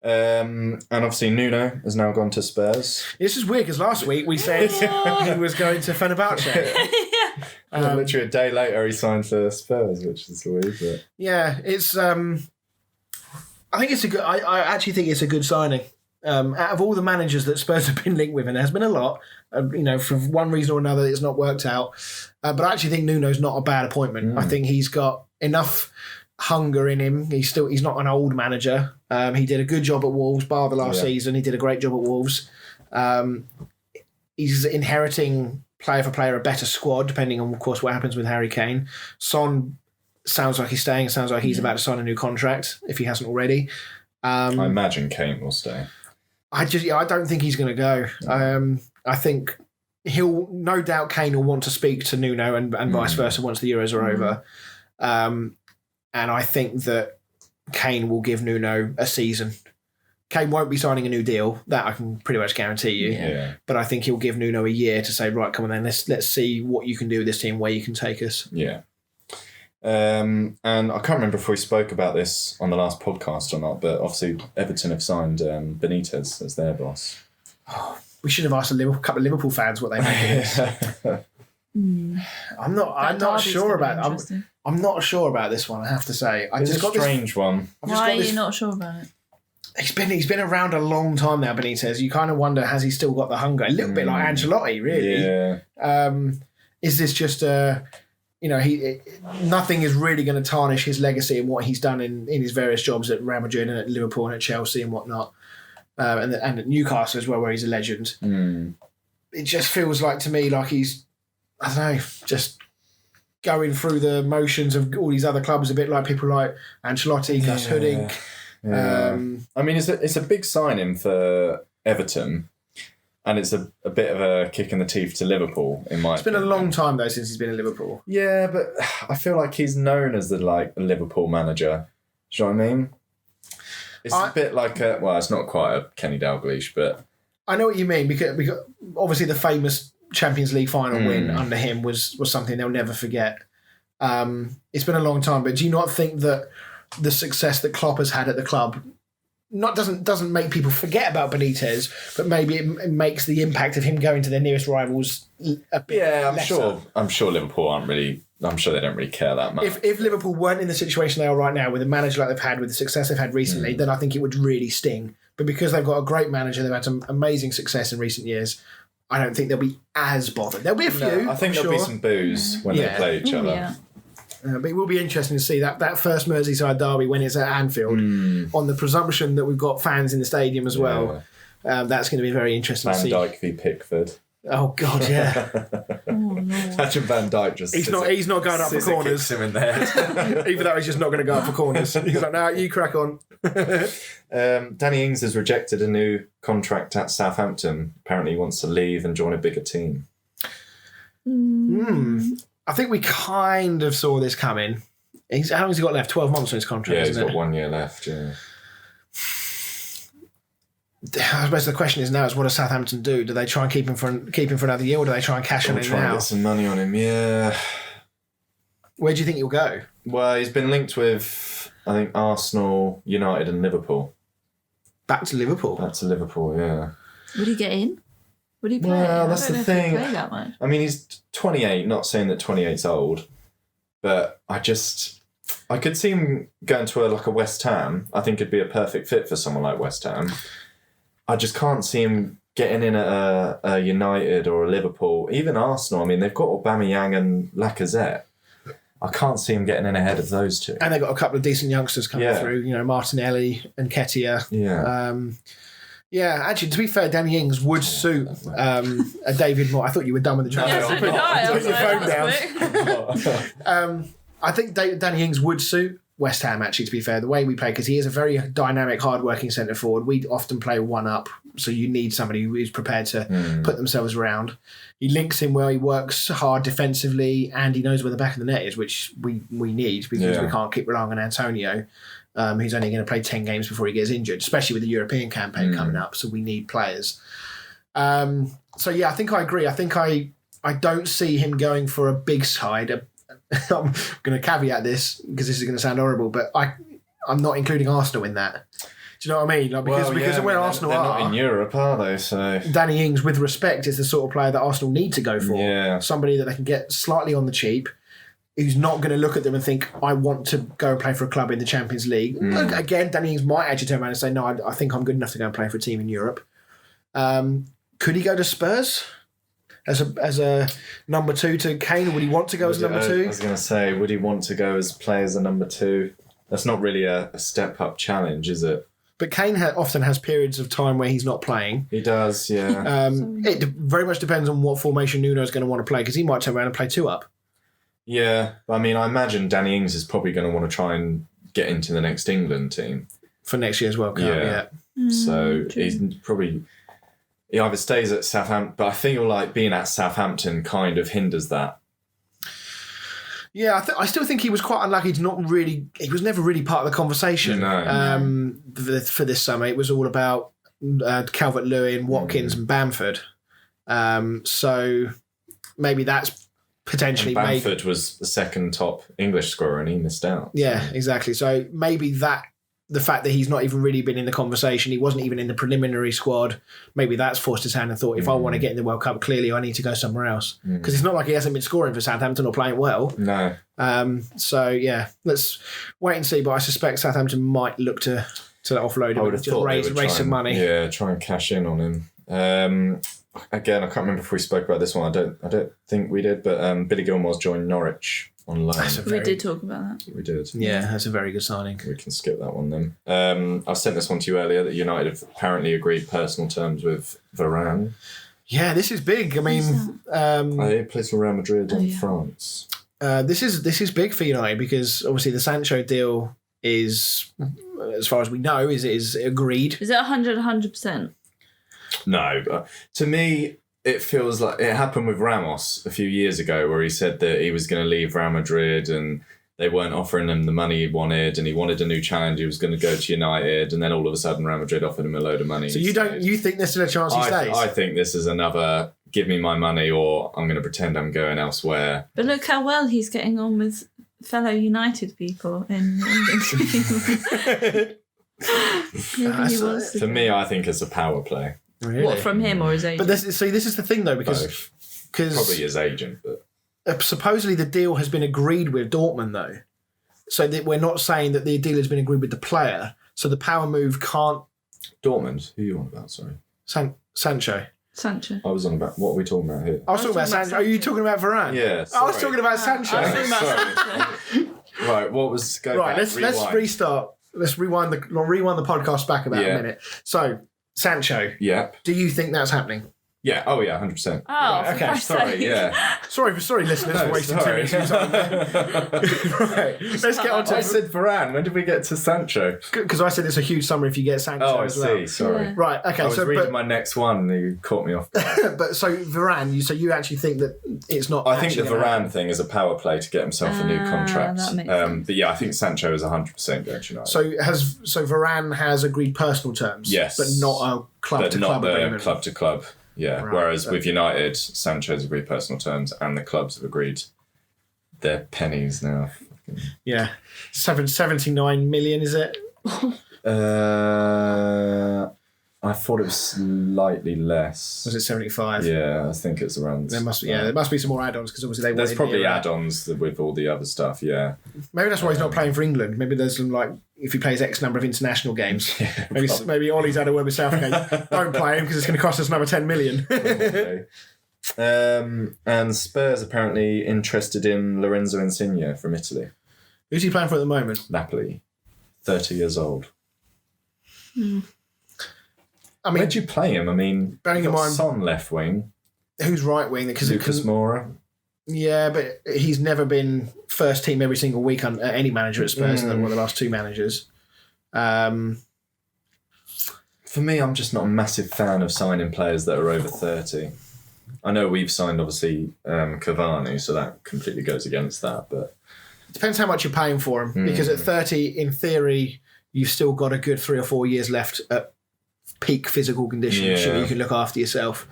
And obviously Nuno has now gone to Spurs. This is weird because last week we said he was going to Fenerbahce. Literally a day later he signed for Spurs, which is weird. But yeah, it's. I think it's a good. I actually think it's a good signing. Out of all the managers that Spurs have been linked with, and there has been a lot, for one reason or another, it's not worked out. But I actually think Nuno's not a bad appointment. I think he's got enough hunger in him. He's not an old manager. He did a good job at Wolves, bar the last season. He did a great job at Wolves. He's inheriting player for player a better squad, depending on, of course, what happens with Harry Kane. Son sounds like he's staying. Sounds like he's about to sign a new contract if he hasn't already. I imagine Kane will stay. I don't think he's going to go. I think no doubt Kane will want to speak to Nuno and vice versa once the Euros are over. And I think that Kane will give Nuno a season. Kane won't be signing a new deal. That I can pretty much guarantee you. Yeah. But I think he'll give Nuno a year to say, right, come on then, let's see what you can do with this team, where you can take us. Yeah. And I can't remember if we spoke about this on the last podcast or not, but obviously Everton have signed Benitez as their boss. Oh, we should have asked a couple of Liverpool fans what they make of this. I'm not sure about it. I'm not sure about this one, I have to say. It's a strange one. Why are you not sure about it? He's been around a long time now, Benitez. You kind of wonder, has he still got the hunger? A little bit like Ancelotti, really. Yeah. Is this just nothing is really going to tarnish his legacy and what he's done in his various jobs at Real Madrid and at Liverpool and at Chelsea and whatnot, and at Newcastle as well, where he's a legend. It just feels like to me like he's, I don't know, just going through the motions of all these other clubs, a bit like people like Ancelotti, Gus Hiddink. Yeah. I mean, it's a big signing for Everton, and it's a bit of a kick in the teeth to Liverpool, in my opinion. It's been a long time, though, since he's been in Liverpool. Yeah, but I feel like he's known as the Liverpool manager. Do you know what I mean? It's a bit like it's not quite a Kenny Dalglish, but I know what you mean, because obviously the famous Champions League final win under him was something they'll never forget. It's been a long time, but do you not think that the success that Klopp has had at the club doesn't make people forget about Benitez, but maybe it makes the impact of him going to their nearest rivals a bit lesser. I'm sure Liverpool aren't really. I'm sure they don't really care that much. If Liverpool weren't in the situation they are right now, with a manager like they've had, with the success they've had recently, then I think it would really sting. But because they've got a great manager, they've had some amazing success in recent years. I don't think they'll be as bothered. There'll be a few. I think there'll be some boos when they play each other. Yeah. But it will be interesting to see that first Merseyside derby when it's at Anfield, on the presumption that we've got fans in the stadium as well. That's going to be very interesting to see. Van Dijk v Pickford. Oh God, yeah. Oh, no. Imagine Van Dijk just. He's not going up for corners. Him in the head. Even though he's just not going to go up for corners. He's like, no, you crack on. Danny Ings has rejected a new contract at Southampton. Apparently, he wants to leave and join a bigger team. I think we kind of saw this coming. How long has he got left? 12 months on his contract. Yeah, he's got 1 year left. Yeah. I suppose the question is now: what does Southampton do? Do they try and keep him for another year, or do they try and cash on him Try now? and get some money on him. Yeah. Where do you think he'll go? Well, he's been linked with, I think, Arsenal, United, and Liverpool. Back to Liverpool. Yeah. Would he get in? Would he play? Well, that's the thing. Play that much. I mean, he's 28. Not saying that 28's old, but I could see him going to a West Ham. I think it'd be a perfect fit for someone like West Ham. I just can't see him getting in at a United or a Liverpool, even Arsenal. I mean, they've got Aubameyang and Lacazette. I can't see him getting in ahead of those two. And they've got a couple of decent youngsters coming through, Martinelli and Nketiah. Yeah. Actually, to be fair, Danny Ings would suit a David Moore. I thought you were done with the transfer. Put your phone down. I think Danny Ings would suit West Ham, actually, to be fair, the way we play, because he is a very dynamic, hard-working centre forward. We often play one up, so you need somebody who is prepared to put themselves around. He links in well, he works hard defensively, and he knows where the back of the net is, which we need, because we can't keep relying on Antonio, who's only going to play 10 games before he gets injured, especially with the European campaign coming up, so we need players. I think I agree. I think I don't see him going for a big side. I'm going to caveat this because this is going to sound horrible, but I'm not including Arsenal in that. Do you know what I mean? Because of where Arsenal they're are, not in Europe, are they? So Danny Ings, with respect, is the sort of player that Arsenal need to go for. Yeah. Somebody that they can get slightly on the cheap, who's not going to look at them and think, I want to go and play for a club in the Champions League. Again, Danny Ings might actually turn around and say, no, I think I'm good enough to go and play for a team in Europe. Could he go to Spurs? As a number two to Kane, or would he want to go as number two? I was going to say, would he want to go as a number two? That's not really a step-up challenge, is it? But Kane often has periods of time where he's not playing. He does, yeah. It very much depends on what formation Nuno's going to want to play, because he might turn around and play two up. Yeah, I mean, I imagine Danny Ings is probably going to want to try and get into the next England team. For next year's World Cup, yeah. So he's probably... He either stays at Southampton, but I feel being at Southampton kind of hinders that. Yeah, I still think he was quite unlucky to not really... He was never really part of the conversation for this summer. It was all about Calvert-Lewin, Watkins and Bamford. So maybe that's potentially... And Bamford was the second top English scorer and he missed out. Yeah, exactly. So maybe the fact that he's not even really been in the conversation, he wasn't even in the preliminary squad, maybe that's forced his hand and thought, if I want to get in the World Cup, clearly I need to go somewhere else. Because it's not like he hasn't been scoring for Southampton or playing well. No. Let's wait and see, but I suspect Southampton might look to offload him and just raise some money. Yeah, try and cash in on him. Again, I can't remember if we spoke about this one. I don't think we did, but Billy Gilmore's joined Norwich on loan. We did talk about that. We did. Yeah, that's a very good signing. We can skip that one then. I sent this one to you earlier that United have apparently agreed personal terms with Varane. Yeah, this is big. I mean, he plays for Real Madrid in France. This is big for United because obviously the Sancho deal is, as far as we know, is agreed. Is it 100%? No, but to me, it feels like it happened with Ramos a few years ago where he said that he was going to leave Real Madrid and they weren't offering him the money he wanted and he wanted a new challenge. He was going to go to United and then all of a sudden Real Madrid offered him a load of money. So you think there's still a chance he stays? I think this is another give me my money or I'm going to pretend I'm going elsewhere. But look how well he's getting on with fellow United people in England. Maybe he was. For me, I think it's a power play. Really? What, from him or his agent? But this is the thing though, because Probably his agent, but supposedly the deal has been agreed with Dortmund though, so that we're not saying that the deal has been agreed with the player. So the power move can't. Dortmund? Who are you on about? Sorry, Sancho. Sancho. I was on about what are we talking about here? I was talking about Sancho. Are you talking about Varane? Yeah, I was talking about Sancho. I was talking about Sancho. Right, what was go Right, back, let's restart. Let's rewind the podcast back about a minute. So Sancho. Yep. Do you think that's happening? Yeah. Oh yeah, 100%. Oh, Right, okay. Sorry. Yeah. Sorry, listeners, for wasting 10 minutes of your time. Right, let's get on to. I said Varane. When did we get to Sancho? Because I said it's a huge summary if you get Sancho Oh, I as well. see. Sorry. Yeah. Right. Okay. I was reading my next one. And you caught me off. But so Varane, you actually think that it's not? I think the actually gonna Varane happen? thing is a power play to get himself a new contract. That makes sense. But yeah, I think Sancho is 100% going to United. So Varane has agreed personal terms, Yes. but not a club but to not club the agreement. club to club. Yeah. Right. Whereas with United, Sancho's agreed personal terms, and the clubs have agreed their pennies now. Yeah, 79 million is it? I thought it was slightly less. Was it 75? Yeah, I think it's around. There must be some more add-ons because obviously they. There's wanted probably the, add-ons with all the other stuff. Yeah. Maybe that's why he's not playing for England. Maybe there's some if he plays X number of international games. Yeah, maybe Ollie's had a word with Southgate. Don't play him because it's going to cost us another 10 million. Probably. And Spurs apparently interested in Lorenzo Insigne from Italy. Who's he playing for at the moment? Napoli, 30 years old. I mean, Where'd you play him? I mean, bearing in mind Son left wing, who's right wing? Because Lucas Moura. Yeah, but he's never been first team every single week on any manager at Spurs than one of the last two managers. For me, I'm just not a massive fan of signing players that are over 30. I know we've signed, obviously, Cavani, so that completely goes against that. But it depends how much you're paying for him, because at 30, in theory, you've still got a good 3 or 4 years left at peak physical condition. Yeah. You can look after yourself.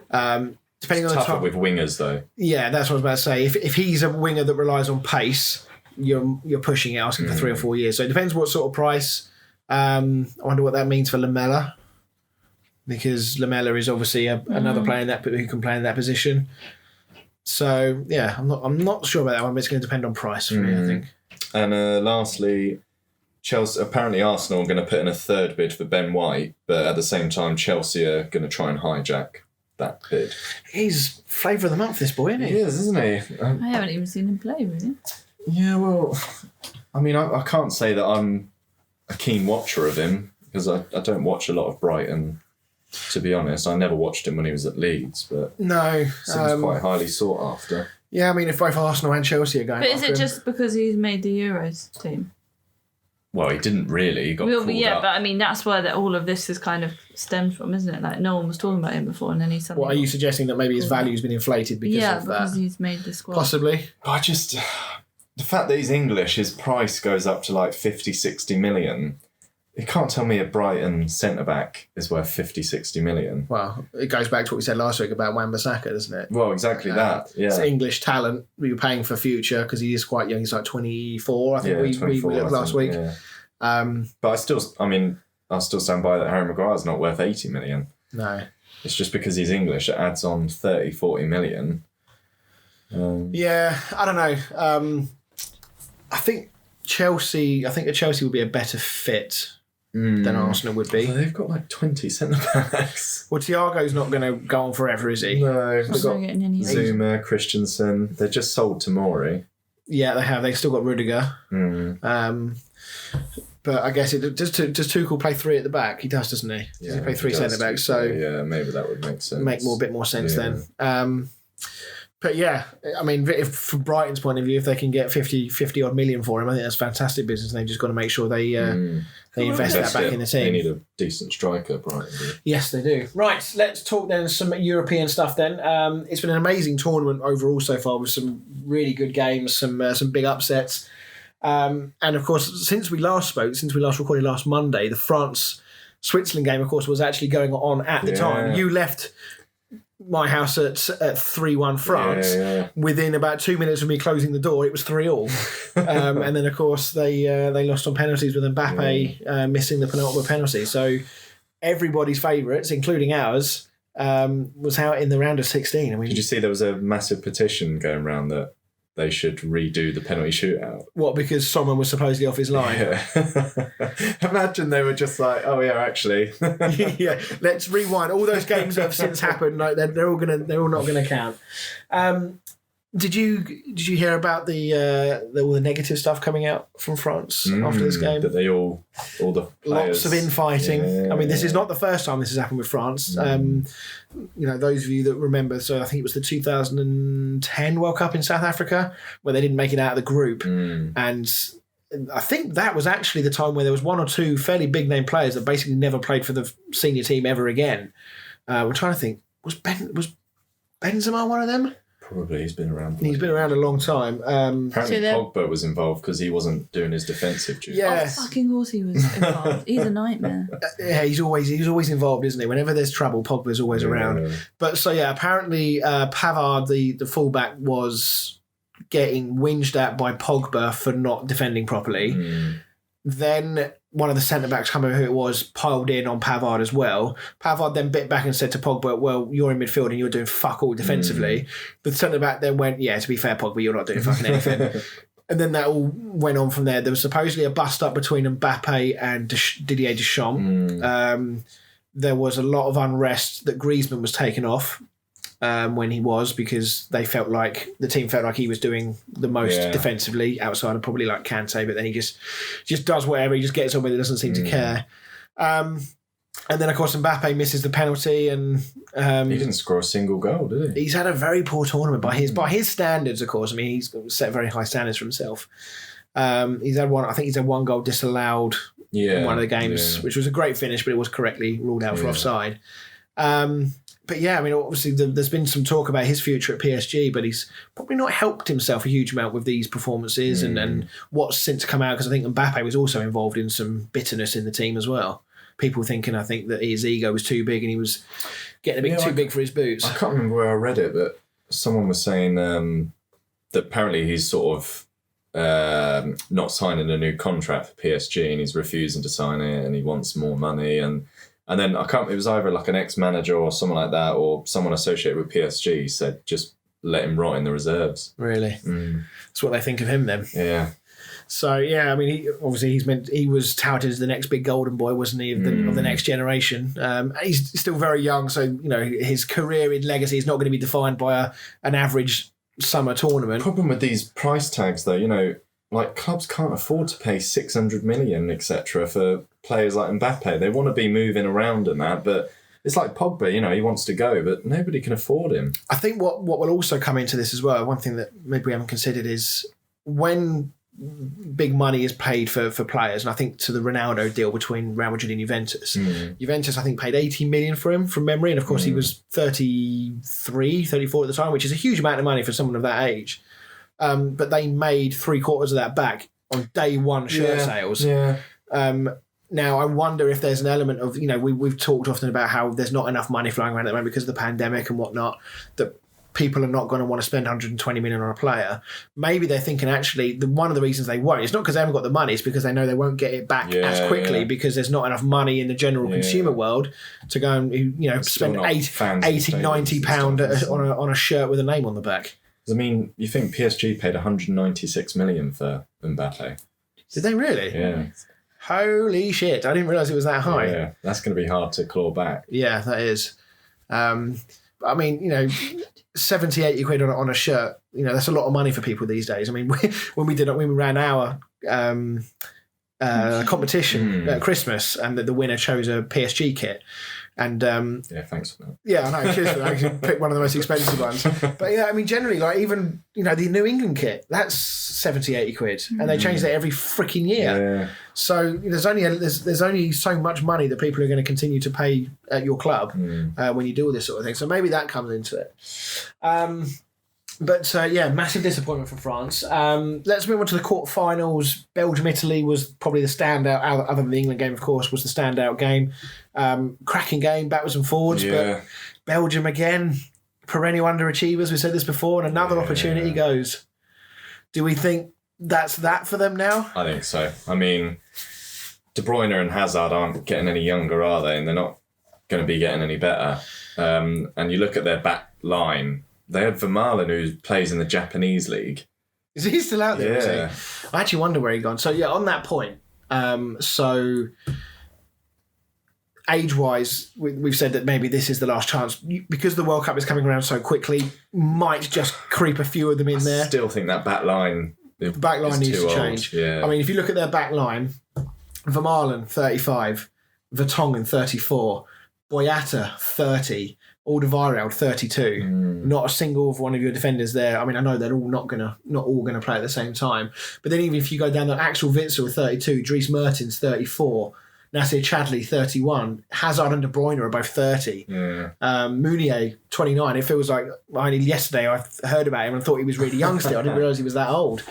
Depending it's on the tougher top, with wingers, though. Yeah, that's what I was about to say. If he's a winger that relies on pace, you're pushing it, asking for 3 or 4 years. So it depends what sort of price. I wonder what that means for Lamela, because Lamela is obviously another player who can play in that position. So yeah, I'm not sure about that one, but it's going to depend on price for me, I think. And lastly, Chelsea. Apparently, Arsenal are going to put in a third bid for Ben White, but at the same time, Chelsea are going to try and hijack that bid. He's flavour of the month, this boy, isn't he? He is, isn't he? I haven't even seen him play, really. Yeah, well, I mean, I can't say that I'm a keen watcher of him because I don't watch a lot of Brighton, to be honest. I never watched him when he was at Leeds, but No. seems quite highly sought after. Yeah, I mean, if both Arsenal and Chelsea are going But is after it him. just because he's made the Euros team? Well, he didn't really. He got Well, called yeah, up. but I mean, that's where all of this is kind of stemmed from, isn't it? Like, no one was talking about him before, and then he suddenly... What, are you suggesting that maybe his value's been inflated because of that? because he's made the squad. Possibly. The fact that he's English, his price goes up to like 50, 60 million. You can't tell me a Brighton centre-back is worth 50, 60 million. Well, it goes back to what we said last week about Wan-Bissaka, doesn't it? Well, exactly that, yeah. It's English talent we were paying for future because he is quite young. He's like 24, I think we 24, looked last week. Yeah. But But I'll still stand by that Harry Maguire's not worth 80 million. no. It's just because he's English, it adds on 30, 40 million. Yeah, I don't know. I think Chelsea would be a better fit than Arsenal would be. Well, they've got like 20 centre-backs. Well, Thiago's not going to go on forever, is he? No, He's not getting any... Zuma, Christensen, they're just sold to Mori. Yeah, they have. They've still got Rudiger. But I guess does Tuchel play three at the back? He does, doesn't he? Does he play three centre backs? So yeah, maybe that would make sense. Make a bit more sense then. But yeah, I mean, if from Brighton's point of view, if they can get 50 odd million for him, I think that's fantastic business. And they've just got to make sure they invest that back in the team. They need a decent striker, Brighton. Yes, they do. Right, let's talk then some European stuff then. It's been an amazing tournament overall so far with some really good games, some big upsets. And of course, since we last recorded last Monday, the France-Switzerland game, of course, was actually going on at the time. You left my house at 3-1 France. Within about 2 minutes of me closing the door, it was 3-3. And then, of course, they lost on penalties with Mbappe missing the penultimate penalty. So everybody's favourites, including ours, was out in the round of 16. I mean, did you see there was a massive petition going around that they should redo the penalty shootout? What, because someone was supposedly off his line? Yeah. Imagine they were just like, oh yeah, actually. Yeah, let's rewind. All those games that have since happened, like, they're all not gonna count. Did you hear about all the negative stuff coming out from France after this game? That all the players, lots of infighting. Yeah. I mean, this is not the first time this has happened with France. Those of you that remember, so I think it was the 2010 World Cup in South Africa where they didn't make it out of the group, and I think that was actually the time where there was one or two fairly big name players that basically never played for the senior team ever again. We're trying to think. Was Benzema one of them? Probably. He's been around. He's been around a long time. Apparently Pogba was involved because he wasn't doing his defensive duty. Yes. Oh, fucking course he was involved. He's a nightmare. Yeah, he's always involved, isn't he? Whenever there's trouble, Pogba's always around. But so yeah, apparently Pavard, the fullback, was getting whinged at by Pogba for not defending properly. Then one of the centre-backs, I can't remember who it was, piled in on Pavard as well. Pavard then bit back and said to Pogba, well, you're in midfield and you're doing fuck all defensively. The centre-back then went, yeah, to be fair, Pogba, you're not doing fucking anything. And then that all went on from there. There was supposedly a bust-up between Mbappe and Didier Deschamps. There was a lot of unrest that Griezmann was taken off when he was, because the team felt like he was doing the most defensively outside of probably like Kante, but then he just does whatever. He just gets on with it, doesn't seem to care. And then, of course, Mbappe misses the penalty, and he didn't score a single goal, did he? He's had a very poor tournament by his standards, of course. I mean, he's set very high standards for himself. He's had one goal disallowed in one of the games, which was a great finish, but it was correctly ruled out for offside. But yeah, I mean, obviously there's been some talk about his future at PSG, but he's probably not helped himself a huge amount with these performances and what's since come out, because I think Mbappe was also involved in some bitterness in the team as well. People thinking, I think, that his ego was too big and he was getting a bit too big for his boots. I can't remember where I read it, but someone was saying that apparently he's sort of not signing a new contract for PSG and he's refusing to sign it and he wants more money and then it was either like an ex-manager or someone like that or someone associated with PSG said just let him rot in the reserves. Really? That's what they think of him then. Yeah. So yeah, I mean, he was touted as the next big golden boy, wasn't he, of the next generation? He's still very young, so his career in legacy is not going to be defined by an average summer tournament. Problem with these price tags, though, like clubs can't afford to pay 600 million, etc., for players like Mbappe. They want to be moving around and that, but it's like Pogba, he wants to go, but nobody can afford him. I think what will also come into this as well, one thing that maybe we haven't considered is when big money is paid for players, and I think to the Ronaldo deal between Real Madrid and Juventus. Juventus, I think, paid 80 million for him from memory, and of course he was 33, 34 at the time, which is a huge amount of money for someone of that age. But they made 3/4 of that back on day one shirt sales. Yeah. Now, I wonder if there's an element of, we've talked often about how there's not enough money flying around at the moment because of the pandemic and whatnot, that people are not going to want to spend 120 million on a player. Maybe they're thinking, actually, one of the reasons they won't, it's not because they haven't got the money, it's because they know they won't get it back as quickly because there's not enough money in the general consumer world to go and spend 80, 90 pound on a shirt with a name on the back. I mean, you think PSG paid 196 million for Mbappe? Did they really? Yeah. Holy shit, I didn't realise it was that high. Yeah, that's going to be hard to claw back. Yeah, that is. I mean, 70, 80 quid on a shirt, that's a lot of money for people these days. I mean, when we ran our competition at Christmas and the winner chose a PSG kit. And yeah, thanks for that. Yeah, I know. Cheers for that. I actually picked one of the most expensive ones. But yeah, I mean, generally, like even the New England kit, that's 70, 80 quid, and they change that every freaking year. Yeah. So there's only so much money that people are going to continue to pay at your club when you do all this sort of thing. So maybe that comes into it. But massive disappointment for France. Let's move on to the quarterfinals. Belgium-Italy was probably the standout, other than the England game, of course, was the standout game. Cracking game, backwards and forwards. But Belgium again, perennial underachievers. We said this before, and another opportunity goes. Do we think that's that for them now? I think so. I mean, De Bruyne and Hazard aren't getting any younger, are they? And they're not going to be getting any better. And you look at their back line, they had Vermaelen, who plays in the Japanese league. Is he still out there? Yeah. Is he? I actually wonder where he's gone. So, yeah, on that point, so age-wise, we've said that maybe this is the last chance. Because the World Cup is coming around so quickly, might just creep a few of them in there. I still think that back line The back line needs to change. Yeah. I mean, if you look at their back line, Vermaelen, 35, Vertonghen, 34, Boyata, 30, Alderweireld, 32. Not a single one of your defenders there. I mean, I know they're all not all gonna play at the same time. But then even if you go down to Axel Witsel, 32, Dries Mertens, 34, Nasser Chadli, 31, Hazard and De Bruyne are both 30. Yeah. Meunier, 29. It feels like yesterday I heard about him and thought he was really young still. I didn't realise he was that old.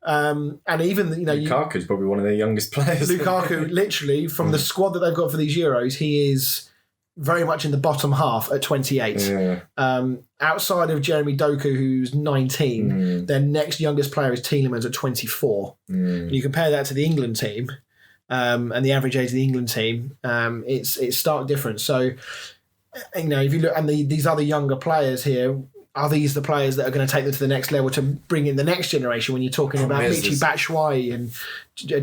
And even, Lukaku's probably one of their youngest players. Lukaku, literally, from the squad that they've got for these Euros, he is very much in the bottom half at 28. Yeah. Outside of Jeremy Doku, who's 19, their next youngest player is Tielemans at 24. You compare that to the England team, and the average age of the England team, it's stark difference. So, if you look, and these other younger players here, are these the players that are going to take them to the next level to bring in the next generation when you're talking about Michy Batshuayi and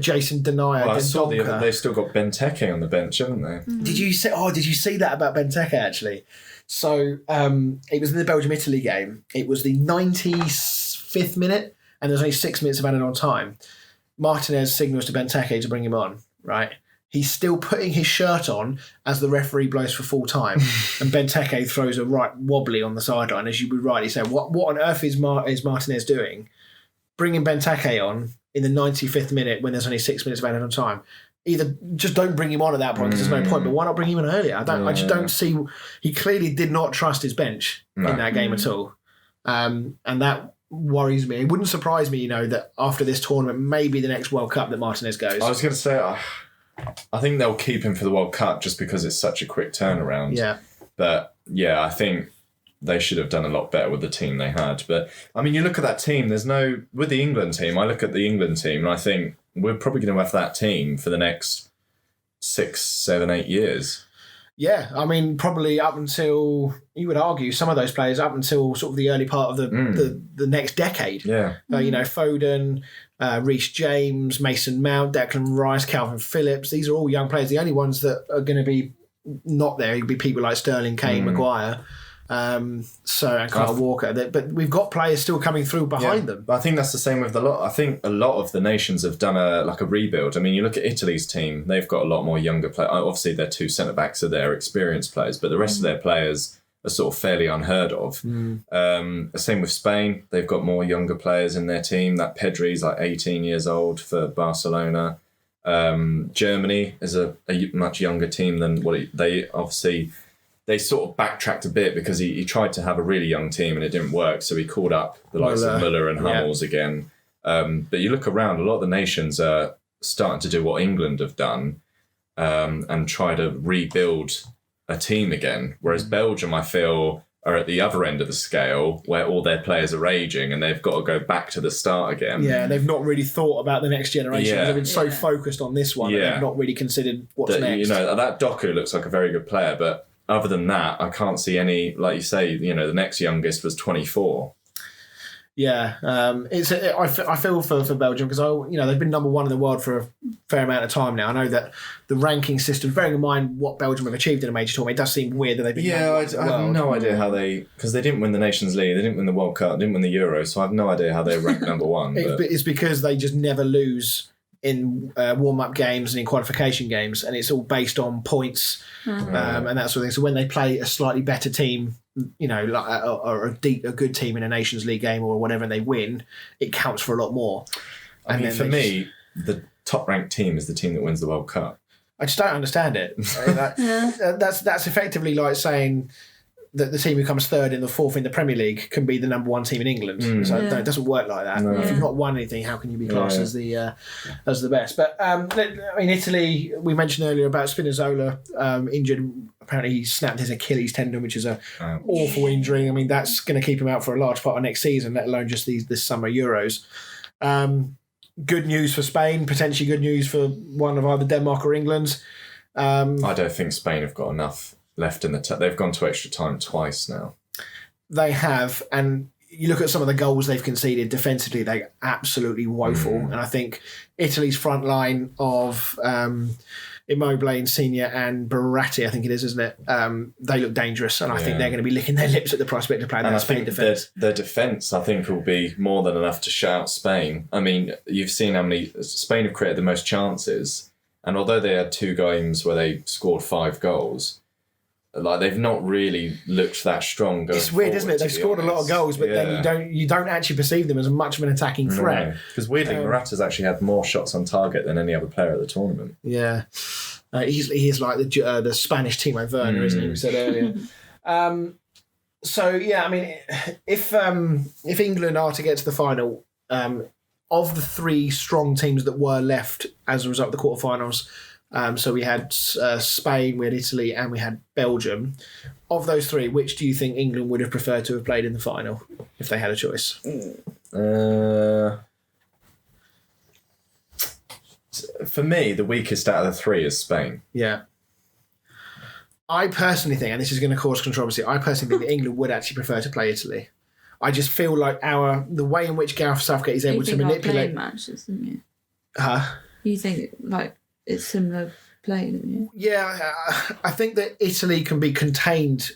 Jason Denayer? Well, I saw they've still got Benteke on the bench, haven't they? Did you see that about Benteke, actually? So it was in the Belgium-Italy game. It was the 95th minute, and there's only 6 minutes of added on time. Martinez signals to Benteke to bring him on, right? He's still putting his shirt on as the referee blows for full time, and Benteke throws a right wobbly on the sideline. As you would rightly say, what on earth is Martinez doing? Bringing Benteke on in the 95th minute when there's only 6 minutes of added on time. Either just don't bring him on at that point because there's no point, but why not bring him in earlier? I just don't see. He clearly did not trust his bench in that game at all, and that worries me. It wouldn't surprise me, that after this tournament, maybe the next World Cup that Martinez goes. I was going to say, I think they'll keep him for the World Cup just because it's such a quick turnaround. Yeah. But yeah, I think they should have done a lot better with the team they had. But I mean, you look at that team, with the England team, I look at the England team and I think we're probably going to have that team for the next 6, 7, 8 years. Yeah, I mean, probably up until, you would argue, some of those players up until sort of the early part of the next decade. Yeah. Foden, Reece James, Mason Mount, Declan Rice, Calvin Phillips. These are all young players. The only ones that are going to be not there would be people like Sterling, Kane, Maguire, and Kyle Walker. But we've got players still coming through behind them. I think that's the same with a lot. I think a lot of the nations have done a rebuild. I mean, you look at Italy's team; they've got a lot more younger players. Obviously, their 2 centre backs are their experienced players, but the rest of their players are sort of fairly unheard of. Same with Spain; they've got more younger players in their team. That Pedri's like 18 years old for Barcelona. Germany is a much younger team than they sort of backtracked a bit because he tried to have a really young team and it didn't work. So he called up the likes of Müller and Hummels again. But you look around, a lot of the nations are starting to do what England have done and try to rebuild a team again. Whereas Belgium, I feel, are at the other end of the scale where all their players are aging and they've got to go back to the start again. Yeah, they've not really thought about the next generation. Yeah. They've been so focused on this one that they've not really considered what's next. That Doku looks like a very good player, but other than that, I can't see any, like you say, the next youngest was 24. Yeah, I feel for Belgium because they've been number 1 in the world for a fair amount of time now. I know that the ranking system, bearing in mind what Belgium have achieved in a major tournament, it does seem weird that they've been. Yeah, I have no idea how because they didn't win the Nations League, they didn't win the World Cup, didn't win the Euro, so I have no idea how they ranked number 1. It's because they just never lose in warm-up games and in qualification games, and it's all based on points and that sort of thing. So when they play a slightly better team, or a good team in a Nations League game or whatever, and they win, it counts for a lot more. For me, the top-ranked team is the team that wins the World Cup. I just don't understand it. That's effectively like saying that the team who comes third and the fourth in the Premier League can be the number one team in England. So no, it doesn't work like that. No. If you've not won anything, how can you be classed as the best? But I mean, Italy. We mentioned earlier about Spinazzola injured. Apparently, he snapped his Achilles tendon, which is a awful injury. I mean, that's going to keep him out for a large part of next season, let alone just this summer Euros. Good news for Spain. Potentially good news for one of either Denmark or England. I don't think Spain have got enough left in the... They've gone to extra time twice now. They have, and you look at some of the goals they've conceded defensively, they're absolutely woeful. And I think Italy's front line of Immobile, Insigne and Berratti, I think it is, isn't it? They look dangerous, and I think they're going to be licking their lips at the prospect of playing that Spain defence. Their defence, I think, will be more than enough to shut out Spain. I mean, you've seen how many... Spain have created the most chances, and although they had 2 games where they scored 5 goals... Like, they've not really looked that strong going It's weird, forward, isn't it? They've scored a lot of goals, but then you don't actually perceive them as much of an attacking threat. Because weirdly, Morata's actually had more shots on target than any other player at the tournament. Yeah. He's like the Spanish Timo Werner, isn't he? We said earlier. So, yeah, I mean, if England are to get to the final, of the 3 strong teams that were left as a result of the quarterfinals, so we had Spain, we had Italy, and we had Belgium. Of those 3, which do you think England would have preferred to have played in the final if they had a choice? For me, the weakest out of the 3 is Spain. Yeah. I personally think, and this is going to cause controversy, I personally think that England would actually prefer to play Italy. I just feel like the way in which Gareth Southgate is able to manipulate... matches, didn't you? Huh? You think, like... It's similar play, don't you? Yeah, I think that Italy can be contained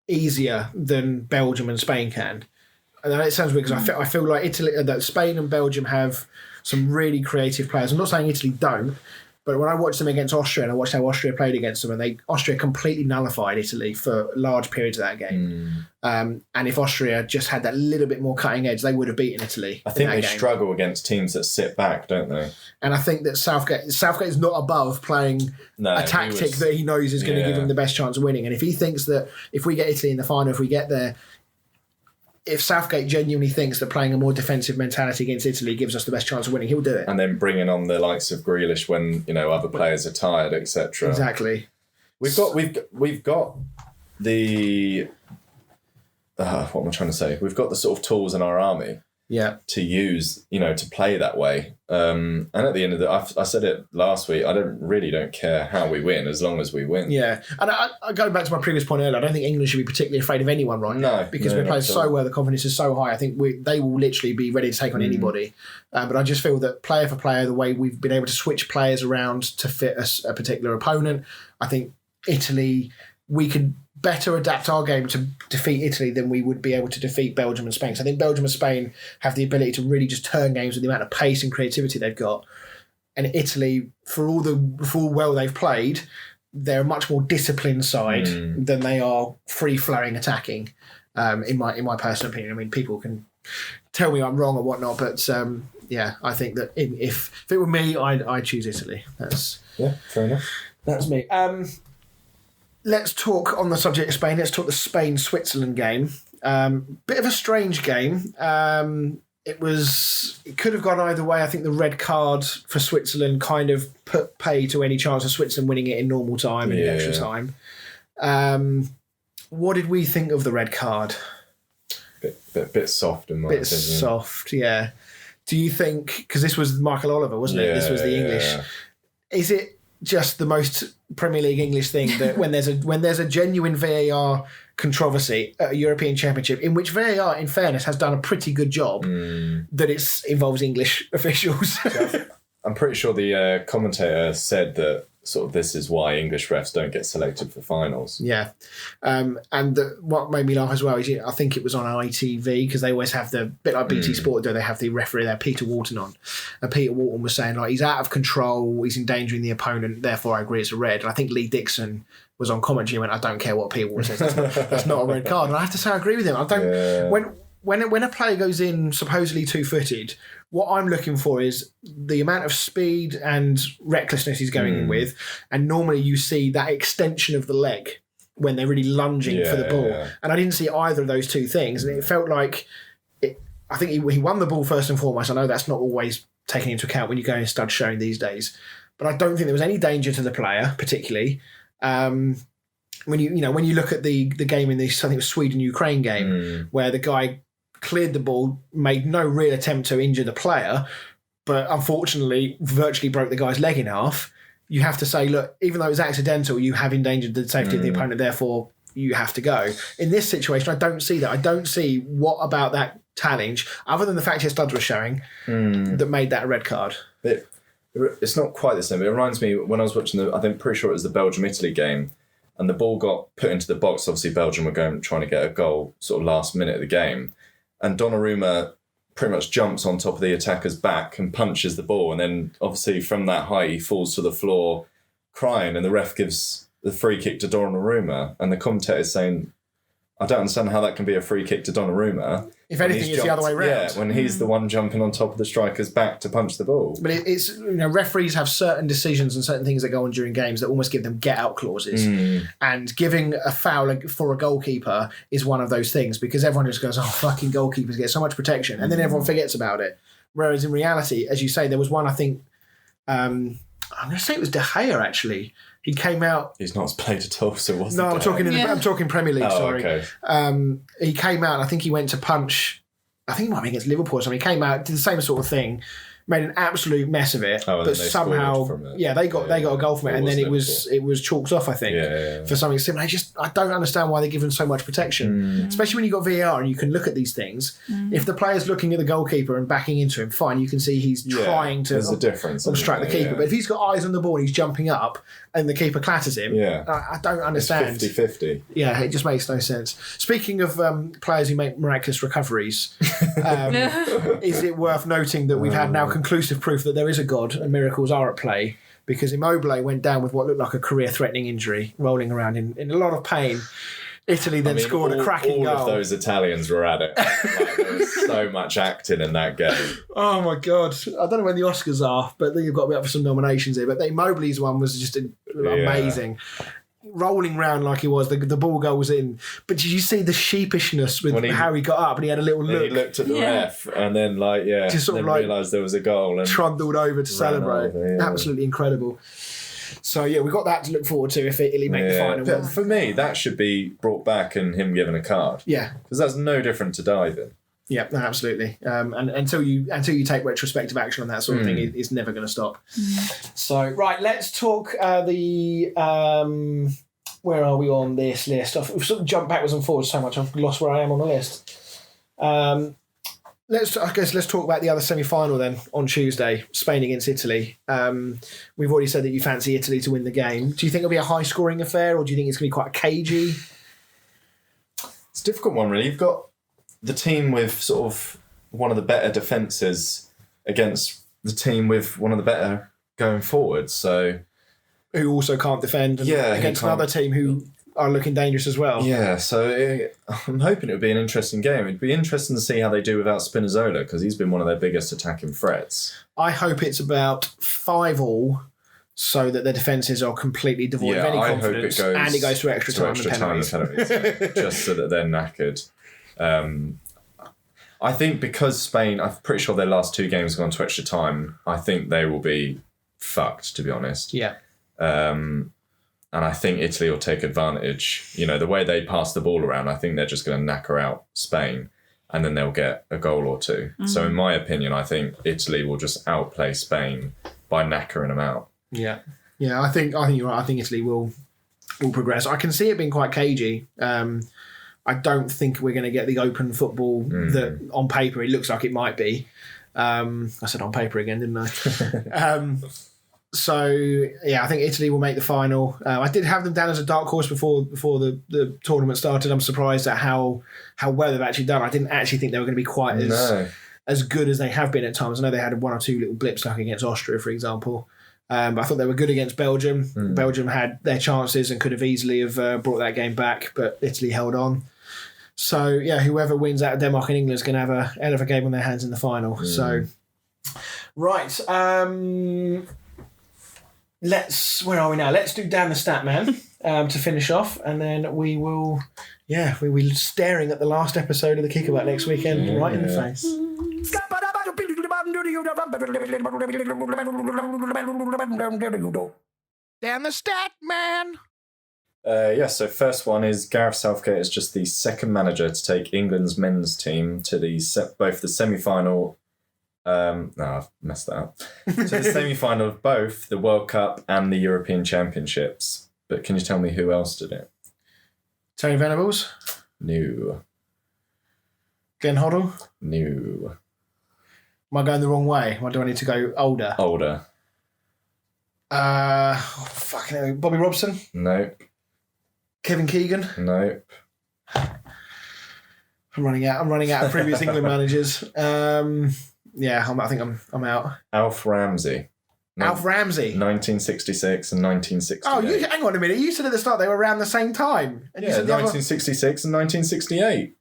easier than Belgium and Spain can. And it sounds weird because I feel like that Spain and Belgium have some really creative players. I'm not saying Italy don't, but when I watched them against Austria and I watched how Austria played against them, and Austria completely nullified Italy for large periods of that game. And if Austria just had that little bit more cutting edge, they would have beaten Italy. I think they struggle against teams that sit back, don't they? And I think that Southgate is not above playing a tactic that he knows is going to give him the best chance of winning. And if he thinks that if we get Italy in the final, if we get there, if Southgate genuinely thinks that playing a more defensive mentality against Italy gives us the best chance of winning, he'll do it. And then bringing on the likes of Grealish when other players are tired, etc. Exactly. We've got the what am I trying to say? We've got the sort of tools in our army. Yeah. To use, to play that way. And at the end of I said it last week, I don't care how we win as long as we win. Yeah. And I go back to my previous point earlier, I don't think England should be particularly afraid of anyone now. Because we're playing so well, the confidence is so high. I think they will literally be ready to take on anybody. But I just feel that player for player, the way we've been able to switch players around to fit a particular opponent, I think Italy, we could better adapt our game to defeat Italy than we would be able to defeat Belgium and Spain. So I think Belgium and Spain have the ability to really just turn games with the amount of pace and creativity they've got. And Italy, for all well they've played, they're a much more disciplined side than they are free-flowing attacking, in my personal opinion. I mean, people can tell me I'm wrong or whatnot, but I think that if it were me, I'd choose Italy. Fair enough. That's me. Let's talk on the subject of Spain. Let's talk the Spain-Switzerland game. Bit of a strange game. It could have gone either way. I think the red card for Switzerland kind of put pay to any chance of Switzerland winning it in normal time and in extra time. What did we think of the red card? Bit soft in my opinion. Bit soft, yeah. Do you think, because this was Michael Oliver, wasn't it? This was the English. Is it just the most Premier League English thing that when there's a genuine VAR controversy at a European Championship, in which VAR, in fairness, has done a pretty good job, that it involves English officials? I'm pretty sure the commentator said that sort of this is why English refs don't get selected for finals. Yeah. What made me laugh as well is I think it was on ITV, because they always have the bit like BT Sport do, they have the referee there, Peter Walton, on. And Peter Walton was saying, like, he's out of control, he's endangering the opponent, therefore I agree it's a red. And I think Lee Dixon was on commentary and went, I don't care what Peter Walton says, that's not a red card. And I have to say I agree with him. I don't when a player goes in supposedly two-footed, what I'm looking for is the amount of speed and recklessness he's going in with, and normally you see that extension of the leg when they're really lunging for the ball. Yeah. And I didn't see either of those two things. And it felt like, I think he won the ball first and foremost. I know that's not always taken into account when you go in stud showing these days. But I don't think there was any danger to the player, particularly. When you look at the game in this, I think it was Sweden-Ukraine game, where the guy cleared the ball, made no real attempt to injure the player, but unfortunately virtually broke the guy's leg in half. You have to say, look, even though it was accidental, you have endangered the safety of the opponent, therefore you have to go. In this situation, I don't see that. I don't see what about that challenge, other than the fact his studs were showing, that made that a red card. It's not quite the same. It reminds me when I was watching pretty sure it was the Belgium-Italy game, and the ball got put into the box. Obviously, Belgium were trying to get a goal sort of last minute of the game. And Donnarumma pretty much jumps on top of the attacker's back and punches the ball. And then, obviously, from that height, he falls to the floor crying. And the ref gives the free kick to Donnarumma. And the commentator is saying, I don't understand how that can be a free kick to Donnarumma. If anything, it's the other way around. Yeah, when he's the one jumping on top of the striker's back to punch the ball. But it's referees have certain decisions and certain things that go on during games that almost give them get-out clauses. And giving a foul for a goalkeeper is one of those things, because everyone just goes, oh, fucking goalkeepers get so much protection. And then everyone forgets about it. Whereas in reality, as you say, there was one, I think, I'm going to say it was De Gea, actually. He came out. He's not played at all, so it wasn't. No, I'm talking Premier League. Sorry. Okay. He came out, and I think he went to punch. I think it might be against Liverpool or something. He came out, did the same sort of thing, made an absolute mess of it. Oh, but somehow, they got a goal from it, and then it was chalked off. I think for something similar. I don't understand why they're given so much protection, especially when you have got VAR and you can look at these things. If the player's looking at the goalkeeper and backing into him, fine, you can see he's trying to obstruct the keeper. But if he's got eyes on the ball and he's jumping up and the keeper clatters him, I don't understand. It's 50-50. Yeah, it just makes no sense. Speaking of players who make miraculous recoveries, is it worth noting that we've had now conclusive proof that there is a God and miracles are at play, because Immobile went down with what looked like a career-threatening injury, rolling around in a lot know pain. Italy then scored a cracking goal. All of those Italians were at it. There was so much acting in that game. Oh my God. I don't know when the Oscars are, but then you've got to be up for some nominations here. But the Immobile's one was just amazing. Rolling round like he was, the ball goes in. But did you see the sheepishness with how he got up and he had a little look? He looked at the ref and then just sort of realised there was a goal and trundled over to celebrate. Over, Absolutely incredible. So we got that to look forward to if Italy make the final. But for me, that should be brought back and him given a card. Yeah, because that's no different to diving. Yeah, no, absolutely. And until you take retrospective action on that sort of thing, it's never going to stop. So right, let's talk where are we on this list? I've sort of jumped backwards and forwards so much I've lost where I am on the list. Let's talk about the other semi-final then on Tuesday, Spain against Italy. We've already said that you fancy Italy to win the game. Do you think it'll be a high-scoring affair, or do you think it's going to be quite cagey? It's a difficult one, really. You've got the team with sort of one of the better defences against the team with one of the better going forwards. So who also can't defend against another team who are looking dangerous as well. Yeah, so I'm hoping it would be an interesting game. It'd be interesting to see how they do without Spinazzola, because he's been one of their biggest attacking threats. I hope it's about 5-5, so that their defences are completely devoid of any confidence, and it goes to extra time and penalties. Just so that they're knackered. I think because Spain, I'm pretty sure their last 2 games have gone to extra time, I think they will be fucked, to be honest. Yeah. And I think Italy will take advantage. The way they pass the ball around, I think they're just going to knacker out Spain and then they'll get a goal or 2. So in my opinion, I think Italy will just outplay Spain by knackering them out. Yeah. Yeah, I think you're right. I think Italy will progress. I can see it being quite cagey. I don't think we're going to get the open football that on paper it looks like it might be. I said on paper again, didn't I? So I think Italy will make the final. I did have them down as a dark horse before the tournament started. I'm surprised at how well they've actually done. I didn't actually think they were going to be quite as good as they have been at times. I know they had 1 or 2 little blips, like against Austria, for example. But I thought they were good against Belgium. Belgium had their chances and could have easily have brought that game back, but Italy held on. So whoever wins out of Denmark and England is going to have a hell of a game on their hands in the final. So right. Where are we now? Let's do Dan the Stat Man. to finish off, and then we will be staring at the last episode of the Kickabout next weekend right in the face. Damn the stat, man! So first one is Gareth Southgate is just the second manager to take England's men's team to both the semi-final. No, I've messed that up. To the semi-final of both the World Cup and the European Championships. But can you tell me who else did it? Tony Venables? No. Glenn Hoddle? No. Am I going the wrong way? Or do I need to go older? Older. Fucking hell. Bobby Robson? Nope. Kevin Keegan? Nope. I'm running out of previous England managers. I think I'm out. Alf Ramsey. Alf Ramsey? 1966 and 1968. Oh, hang on a minute. You said at the start they were around the same time. And you said 1966 and 1968.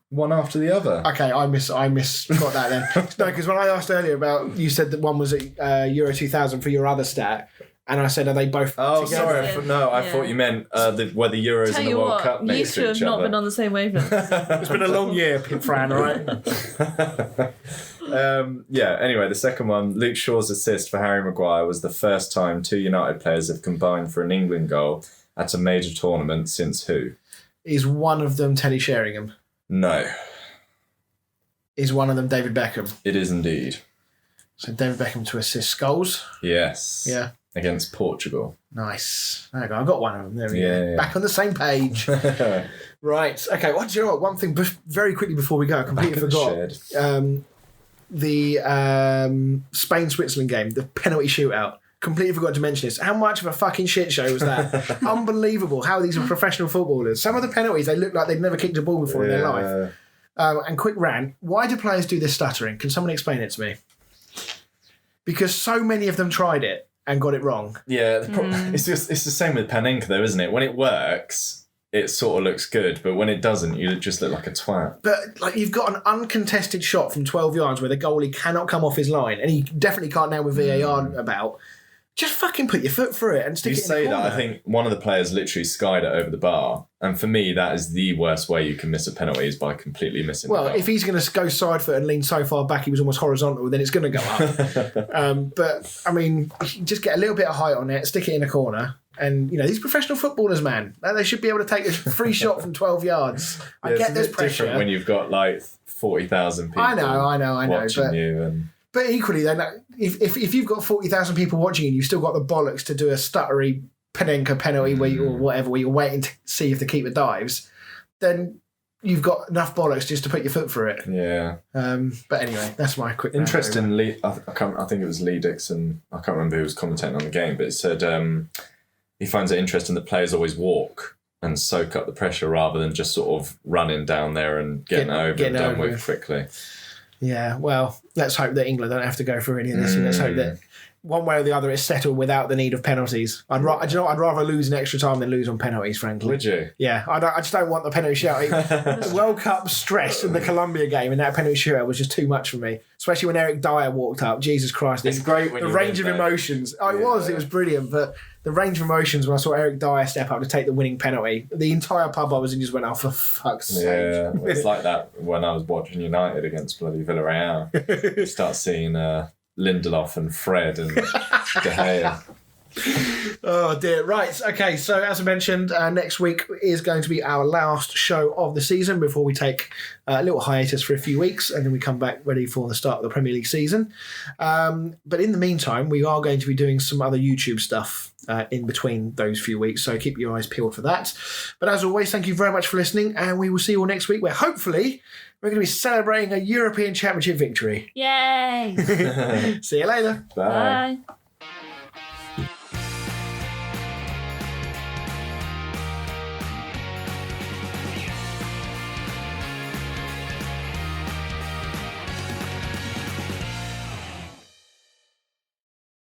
One after the other. Okay, I misgot that then. No, because when I asked earlier about, you said that one was at Euro 2000 for your other stat, and I said, are they both together? Sorry. I thought you meant where the Euros Tell and the you World what, Cup you next two to have each not other. been on the same wavelength. It's been a long year, Fran, all right? Anyway, the second one, Luke Shaw's assist for Harry Maguire was the first time two United players have combined for an England goal at a major tournament since who? Is one of them Teddy Sheringham? No. Is one of them David Beckham? It is indeed. So David Beckham to assist goals? Yes. Yeah. Against Portugal. Nice. There you go. I got one of them. There we go. Yeah. Back on the same page. Right. Okay. Well, do you know what? One thing very quickly before we go, I completely forgot. The Spain-Switzerland game, the penalty shootout. Completely forgot to mention this. How much of a fucking shit show was that? Unbelievable how these are professional footballers. Some of the penalties, they look like they've never kicked a ball before in their life. And quick rant, why do players do this stuttering? Can someone explain it to me? Because so many of them tried it and got it wrong. Yeah, it's the same with Panenka though, isn't it? When it works, it sort of looks good, but when it doesn't, you just look like a twat. But like, you've got an uncontested shot from 12 yards where the goalie cannot come off his line, and he definitely can't now with VAR about. Just fucking put your foot through it and stick it in the corner. You say that, I think one of the players literally skied it over the bar. And for me, that is the worst way you can miss a penalty, is by completely missing the goal. If he's going to go side foot and lean so far back he was almost horizontal, then it's going to go up. But, I mean, just get a little bit of height on it, stick it in a corner. And, you know, these professional footballers, man, they should be able to take a free shot from 12 yards. I get there's pressure. Different when you've got, like, 40,000 people I know. watching you. But equally, then, if you've got 40,000 people watching and you've still got the bollocks to do a stuttery Panenka penalty where you're waiting to see if the keeper dives, then you've got enough bollocks just to put your foot through it. Yeah. But anyway, that's my quick. Interestingly, I think it was Lee Dixon. I can't remember who was commentating on the game, but it said he finds it interesting that players always walk and soak up the pressure rather than just sort of running down there and getting done with quickly. Yeah, well, let's hope that England don't have to go through any of this. And let's hope that one way or the other it's settled without the need of penalties. I'd rather lose in extra time than lose on penalties, frankly. Would you? Yeah, I just don't want the penalty shootout. The World Cup stress in the Colombia game and that penalty shootout was just too much for me. Especially when Eric Dyer walked up. Jesus Christ. It's great when the range of emotions. Oh, it was brilliant. But the range of emotions when I saw Eric Dyer step up to take the winning penalty, the entire pub I was in just went, oh, for fuck's sake. Yeah, it's like that when I was watching United against bloody Villarreal. You start seeing Lindelof and Fred and De Gea. Oh dear. Right. Okay. So as I mentioned, next week is going to be our last show of the season before we take a little hiatus for a few weeks and then we come back ready for the start of the Premier League season. But in the meantime, we are going to be doing some other YouTube stuff in between those few weeks. So keep your eyes peeled for that. But as always, thank you very much for listening, and we will see you all next week where hopefully we're going to be celebrating a European Championship victory. Yay! See you later. Bye. Bye.